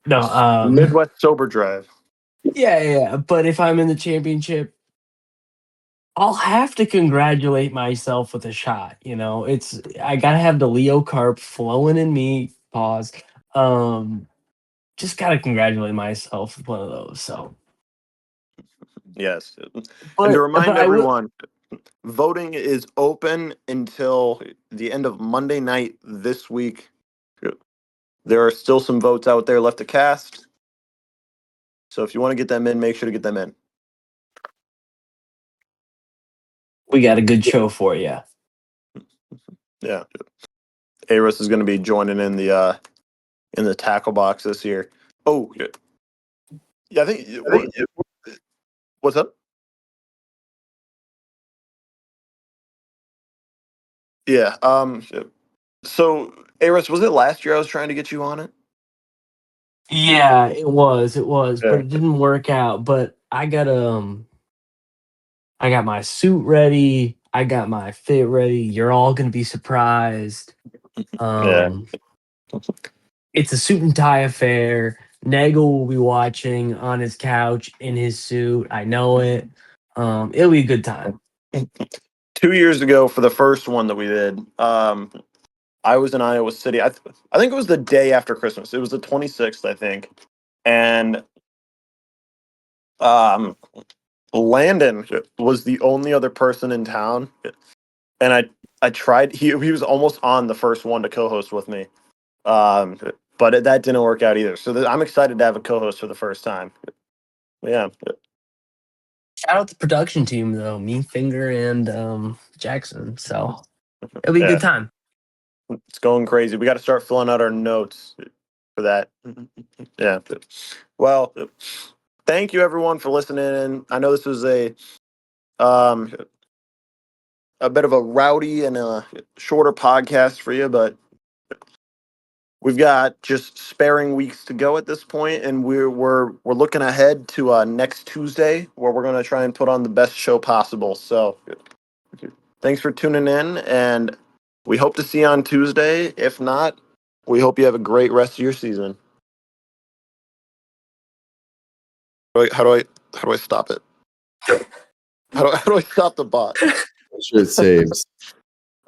S3: No,
S1: Midwest sober drive.
S3: yeah. But if I'm in the championship, I'll have to congratulate myself with a shot. It's I gotta have the Leo Carp flowing in me. Pause. Um, just gotta congratulate myself with one of those. So,
S1: Yes. And to
S3: but
S1: remind
S3: I will.
S1: everyone, voting is open until the end of Monday night this week. There are still some votes out there left to cast. So if you want to get them in, make sure to get them in.
S3: We got a good show for you.
S1: Yeah. Aris is going to be joining in the tackle box this year. Oh, yeah, I think what's up? Yeah. So Aris, was it last year I was trying to get you on it?
S3: Yeah, it was, but
S1: Yeah.
S3: it didn't work out. But I got my suit ready. I got my fit ready. You're all gonna be surprised.
S1: Yeah.
S3: Um, it's a suit and tie affair. Nagel will be watching on his couch in his suit. I know it. It'll be a good time.
S1: 2 years ago for the first one that we did, I was in Iowa City. I think it was the day after Christmas. It was the 26th, I think. And um, Landon was the only other person in town, and I tried. He was almost on the first one to co-host with me, um, but that didn't work out either. So I'm excited to have a co-host for the first time. Yeah,
S3: Shout out the production team though, me, Finger, and Jackson. So it'll be a good
S1: yeah,
S3: time.
S1: it's going crazy. We got to start filling out our notes for that. Yeah. Well, thank you everyone for listening. I know this was um a bit of a rowdy and a shorter podcast for you, but we've got just sparing weeks to go at this point, and we're looking ahead to next Tuesday, where we're going to try and put on the best show possible. So, thanks for tuning in, and we hope to see you on Tuesday. If not, we hope you have a great rest of your season. How do I how do I stop it? How do I stop the bot?
S2: I'm sure it saves.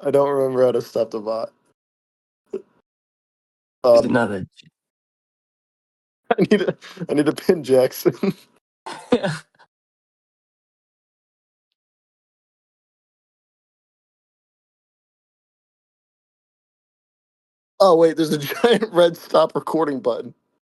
S1: I don't remember how to stop the bot.
S3: There's
S1: Um,
S3: another.
S1: I need to pin Jackson. Oh wait, there's a giant red stop recording button.